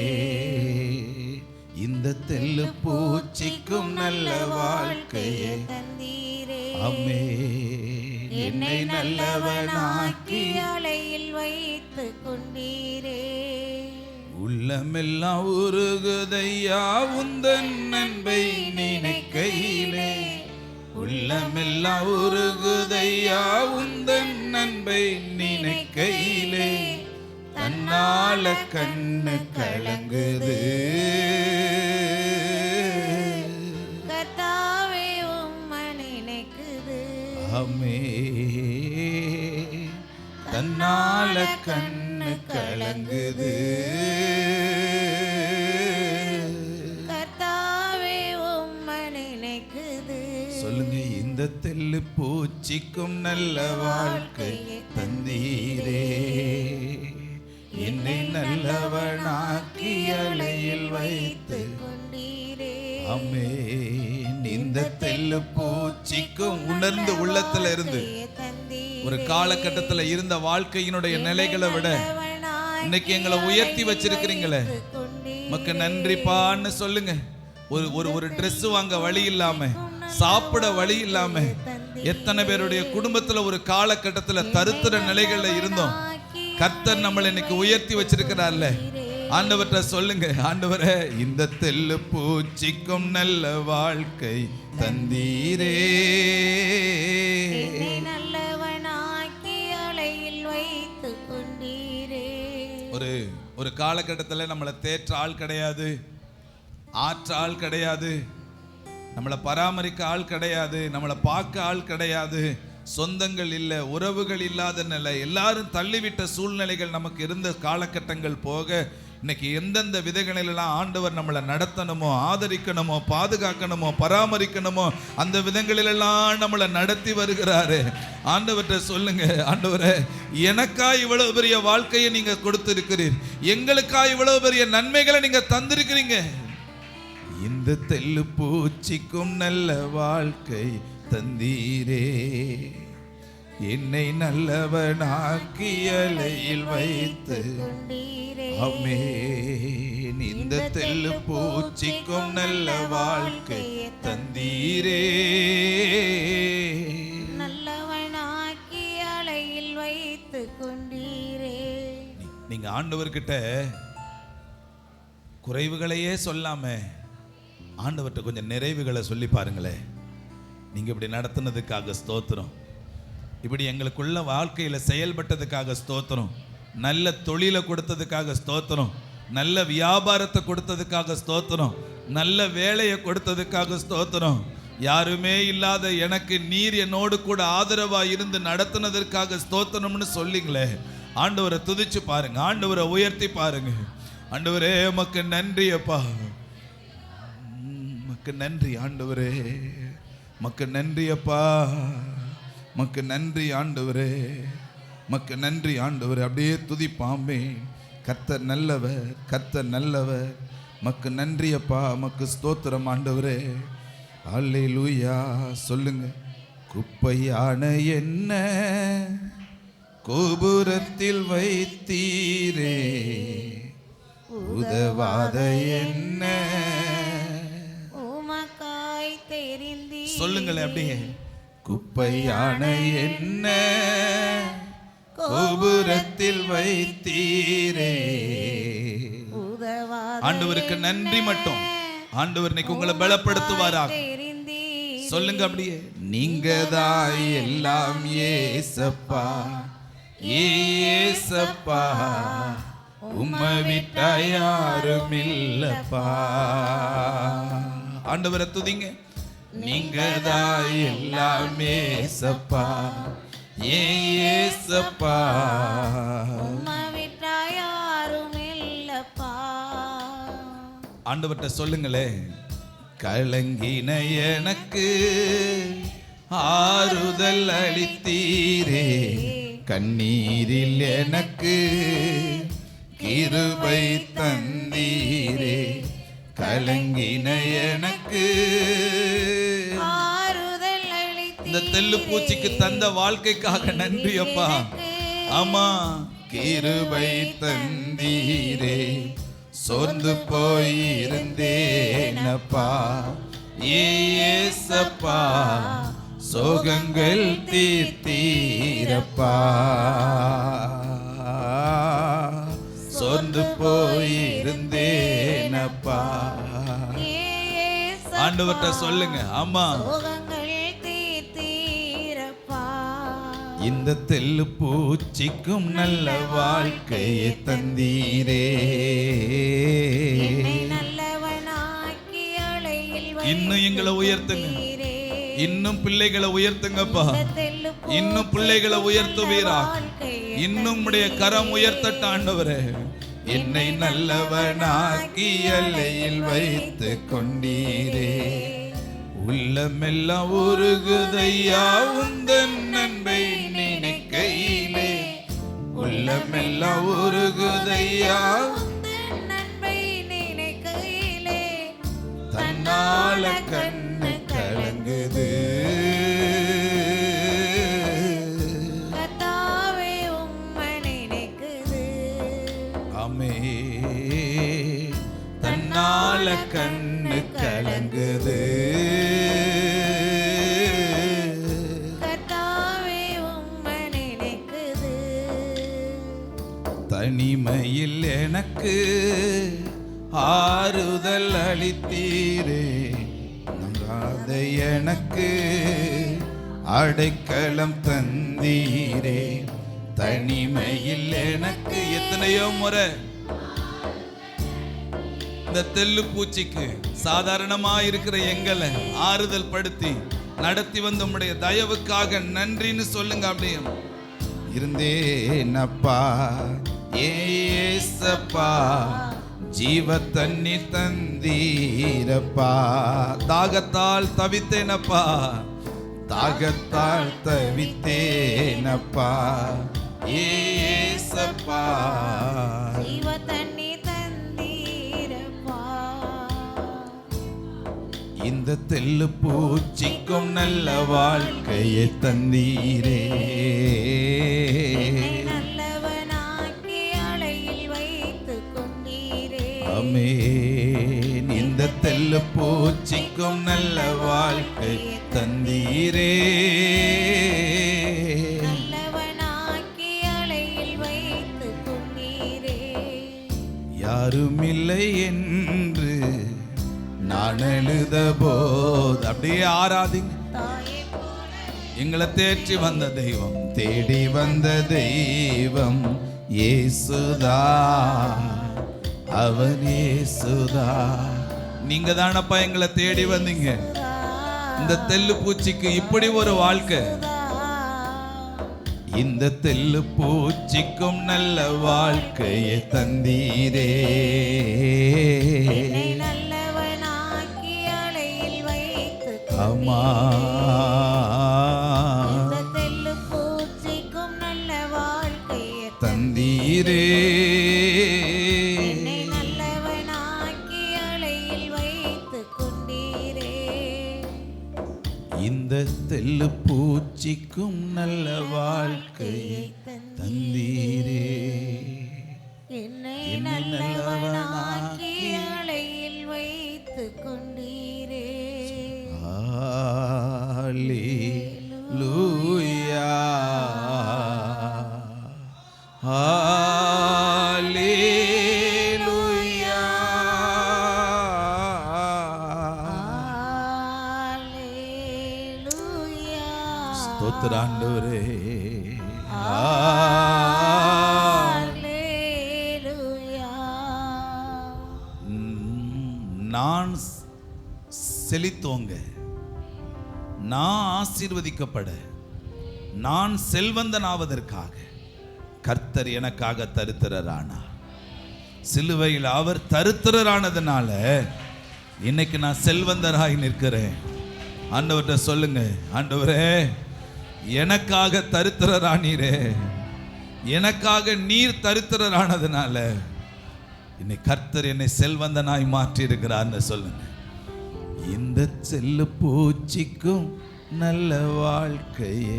இந்த தெல்லு பூச்சிக்கும் நல்ல வாழ்க்கையை தந்தீரே. ஆமென். என்னை நல்லவனாக்கி அலையில் வைத்து கொண்டீரே. உள்ளமெல்லாம் உருகுதையா உந்தன் அன்பை நினைக்கையிலே. உள்ளமெல்லாம் உருகுதையா உந்தன் அன்பை நினைக்கையிலே. தன்னால கண்ணு கலங்குது கர்த்தாவே உம்மை நினைக்குது. ஆமே. தன்னால கண்ணு கண்ணு கலங்குது. கர்த்தாவே உம்மை நினைக்குது. சொல்லுங்க, இந்த தெல்லு பூச்சிக்கும் நல்ல வாழ்க்கை தந்தீரே, என்னை நல்லவனாக்கி அலையில் வைத்து கொண்டீரே. ஆமென். இந்த தெல்லு பூச்சிக்கும் உணர்ந்து உள்ளத்துல இருந்து ஒரு காலகட்டத்துல இருந்த வாழ்க்கையினுடைய நிலைகளை விட இன்னைக்கு எங்களை உயர்த்தி வச்சிருக்கிறீங்களே, உமக்கு நன்றிப்பான்னு சொல்லுங்க. ஒரு ட்ரெஸ் வாங்க வழி இல்லாம, சாப்பிட வழி இல்லாம எத்தனை பேருடைய குடும்பத்துல ஒரு காலகட்டத்துல தருத்திர நிலைகள்ல இருந்தோம். கர்த்தர் நம்மளை இன்னைக்கு உயர்த்தி வச்சிருக்கிறார்ல. ஆண்டவர்கிட்ட சொல்லுங்க, ஆண்டவரே இந்த தெல்லு பூச்சிக்கும் நல்ல வாழ்க்கை தந்தீரே, நல்லவனாக்கி அலையில் வைத்து கொண்டீரே. ஒரு காலகட்டத்துல நம்மளை தேற்ற ஆள் கிடையாது, ஆற்ற ஆள் கிடையாது, நம்மளை பராமரிக்க ஆள் கிடையாது, நம்மளை பார்க்க ஆள் கிடையாது, சொந்தங்கள் இல்லை, உறவுகள் இல்லாத நிலை, எல்லாரும் தள்ளிவிட்ட சூழ்நிலைகள் நமக்கு இருந்த காலகட்டங்கள் போக இன்னைக்கு எந்தெந்த விதங்களிலெல்லாம் ஆண்டவர் நம்மளை நடத்தணுமோ, ஆதரிக்கணுமோ, பாதுகாக்கணுமோ, பராமரிக்கணுமோ அந்த விதங்களிலெல்லாம் நம்மளை நடத்தி வருகிறாரு. ஆண்டவர்கிட்ட சொல்லுங்க, ஆண்டவரே எனக்கா இவ்வளவு பெரிய வாழ்க்கையை நீங்க கொடுத்திருக்கிறீர், எங்களுக்கா இவ்வளவு பெரிய நன்மைகளை நீங்க தந்திருக்கிறீங்க. இந்த தெல்லு பூச்சிக்கும் நல்ல வாழ்க்கை தந்தீரே, என்னை நல்லவனாக்கி அலையில் வைத்து ஆமென். இந்த தெல்லு பூச்சிக்கும் நல்ல வாழ்க்கை தந்தீரே, நல்லவனாக்கி அலையில் வைத்து கொண்டீரே. நீங்க ஆண்டவர்கிட்ட குறைவுகளையே சொல்லாம ஆண்டவர்கிட்ட கொஞ்சம் நிறைவுகளை சொல்லி பாருங்களேன். நீங்க இப்படி நடத்துனதுக்காக ஸ்தோத்திரம், இப்படி எங்களுக்குள்ள வாழ்க்கையில செயல்பட்டதுக்காக ஸ்தோத்திரம், நல்ல தொழிலை கொடுத்ததுக்காக ஸ்தோத்திரம், நல்ல வியாபாரத்தை கொடுத்ததுக்காக ஸ்தோத்திரம், நல்ல வேலையை கொடுத்ததுக்காக ஸ்தோத்திரம், யாருமே இல்லாத எனக்கு நீர் என்னோடு கூட ஆதரவா இருந்து நடத்தினதற்காக ஸ்தோத்திரம்னு சொல்லிங்களே. ஆண்டவரை துதிச்சு பாருங்க, ஆண்டவரை உயர்த்தி பாருங்க. ஆண்டவரே உமக்கு நன்றி அப்பா, உமக்கு நன்றி ஆண்டவரே, உமக்கு நன்றி அப்பா, உமக்கு நன்றி ஆண்டவரே, உமக்கு நன்றி ஆண்டவரே. அப்படியே துதிப்பாமே. கர்த்தர் நல்லவர், கர்த்தர் நல்லவர், உமக்கு நன்றி அப்பா, உமக்கு ஸ்தோத்திரம் ஆண்டவரே. அல்லேலூயா. சொல்லுங்க, குப்பையான என்ன கோபுரத்தில் வைத்தீரே, உதவாத என்ன உமக்காய் தெரிந்தீ. சொல்லுங்களேன் அப்படியே, குப்பையான என்ன கோபுரத்தில் வைத்தீரே. ஆண்டவருக்கு நன்றி மட்டும். ஆண்டவர் இன்னைக்கு உங்களை பலப்படுத்துவாராக. சொல்லுங்க அப்படியே, நீங்க தான் எல்லாம் ஏசப்பா, ஏசப்பா, உம்மை விட்டா யாரும் இல்லப்பா. ஆண்டவரை துதிங்க, நீங்க தான் எல்லாமே ஏசப்பா, ஏசப்பா, உம்மை விட்டா யாரும் இல்லப்பா. ஆண்டவர்கிட்ட சொல்லுங்களே, கலங்கின எனக்கு ஆறுதல் அளித்தீரே, கண்ணீரில் எனக்கு கிருபை தந்தீரே, கலங்கின எனக்கு இந்த தெல்லு பூச்சிக்கு தந்த வாழ்க்கைக்காக நன்றி அப்பா. ஆமா, கிருபை தந்தீரே, சோர்ந்து போயிருந்தேனப்பா, ஏசப்பா, சோகங்கள் தீர்த்தீரப்பா, சோர்ந்து போயிருந்தேனப்பா. ஆண்டவர்கிட்ட சொல்லுங்க, ஆமா, இந்த தெல்லு பூச்சிக்கும் நல்ல வாழ்க்கையை தந்தீரே, இன்னும் எங்களை உயர்த்துங்க, இன்னும் பிள்ளைகளை உயர்த்துங்கப்பா, இன்னும் பிள்ளைகளை உயர்த்துவீரா, இன்னும் உடைய கரம் உயர்த்தட்ட ஆண்டவரே. என்னை நல்லவனாக்கி எல்லையில் வைத்து கொண்டீரே, உள்ளமெல்லாம் உருகுதையா உந்தன் நன்மை நினைக்கையிலே, உள்ளமெல்லாம் உருகுதையா நன்மை நினைக்கையிலே, தன்னால கண்ணு கலங்குது. கர்த்தாவே உம்மை நினைக்குது. ஆமே, தன்னால கண்ணு கலங்குது. கர்த்தாவே உம்மை நினைக்குது. தனிமையில் எனக்கு ஆறுதல் அளித்தீரே, நங்காத எனக்கு அடைக்கலம் தந்தீரே. தனிமையில் எனக்கு எத்தனையோ முறை இந்த தெல்லு பூச்சிக்கு சாதாரணமா இருக்கிற எங்களை ஆறுதல் படுத்தி நடத்தி வந்த உம்முடைய தயவுக்காக நன்றின்னு சொல்லுங்க. அப்படியே இருந்தேனப்பா ஏசப்பா, ஜீவ தண்ணீர் தந்தீரப்பா. தாகத்தால் தவித்தேனப்பா, தாகத்தால் தவித்தேனப்பா ஏசப்பா. ஜீவ தண்ணீர் தந்தீரப்பா. இந்த தெல்லு பூச்சிக்கும் நல்ல வாழ்க்கையை தந்தீரே, என்னை நல்லவனாக்கி அலையில் வைத்துக் கொண்டீரே. ஆமென். இந்த தெல்லு பூச்சிக்கும் நல்ல வாழ்க்கை தந்தீரே, நல்லவனாக்கி அலையில் வைத்துக் கொண்டீரே. யாருமில்லை என்று நான் எழுத போது அப்படியே ஆராதிங்க. தாயை போல எங்களை தேற்றி வந்த தெய்வம், தேடி வந்த தெய்வம் இயேசுதா, அவர் இயேசுதா. நீங்க தானப்பா எங்களை தேடி வந்தீங்க. இந்த தெல்லு பூச்சிக்கு இப்படி ஒரு வாழ்க்கை, இந்த தெல்லு பூச்சிக்கும் நல்ல வாழ்க்கையை தந்தீரே. என்னை நல்லவனாக்கி அலையில் வைத்துக் அம்மா, இந்த தெல்லு பூச்சிக்கும் நல்ல வாழ்க்கையை தந்தீரே. என்னை நல்லவனாக்கி அலையில் வைத்துக் கொண்டீரே. இந்த தெல்லு பூச்சிக்கும் நல்ல வாழ்க்கையை தந்தீரே. என்னை என்னை நல்லவனாக்கி அலையில் வைத்துக் கொண்டீரே. ஹல்லேலூயா, ஹல்லேலூயா. அல்லேலூயா. ஸ்தோத்திர ஆண்டவரே. அல்லேலூயா. நான் செழித்தோங்க, நான் ஆசீர்வதிக்கப்பட, நான் செல்வந்தனாவதற்காக கர்த்தர் எனக்காக தரித்திரரானார். சிலுவையில் அவர் தரித்திரரானதுனால இன்னைக்கு நான் செல்வந்தராய் நிற்கிறேன். ஆண்டவர்கிட்ட சொல்லுங்க, ஆண்டவரே எனக்காக தரித்திரரானீரே, எனக்காக நீர் தரித்திரரானதுனால இன்னைக்கு கர்த்தர் என்னை செல்வந்தனாய் மாற்றி இருக்கிறார்னு சொல்லுங்க. இந்த செல்லு பூச்சிக்கும் நல்ல வாழ்க்கையை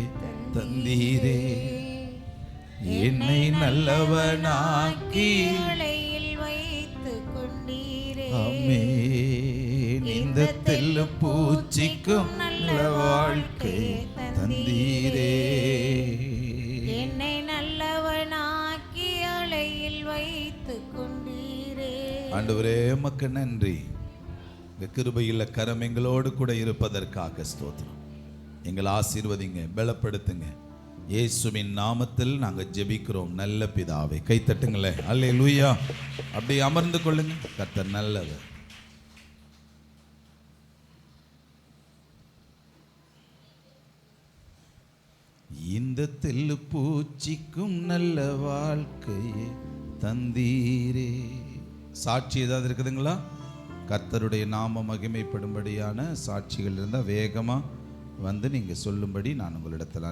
தந்தீரே, என்னை நல்லவனாக்கி. அலையில் வைத்துக் கொண்டீரே. ஆமென். இந்த தெல்லு பூச்சிக்கும் நல்ல வாழ்க்கையை தந்தீரே. என்னை நல்லவனாக்கி அலையில் வைத்துக் கொண்டீரே. ஆண்டவரே உமக்கு நன்றி. இந்த கிருபையுள்ள கரம் எங்களோடு கூட இருப்பதற்காக ஸ்தோத்திரம். எங்களை ஆசீர்வதிங்க, பலப்படுத்துங்க. இயேசுவின் நாமத்தில் நாங்கள் ஜெபிக்கிறோம் நல்ல பிதாவே. கை தட்டுங்களே. அல்லேலூயா. அப்படி அமர்ந்து கொள்ளுங்க. கர்த்தர் நல்லவர். இந்த தெல்லு பூச்சிக்கும் நல்ல வாழ்க்கையை தந்தீரே. சாட்சி ஏதாவது இருக்குதுங்களா? கர்த்தருடைய நாம மகிமைப்படும்படியான சாட்சிகள் இருந்தால் வேகமாக வந்து நீங்கள் சொல்லும்படி நான் உங்களிடத்தில்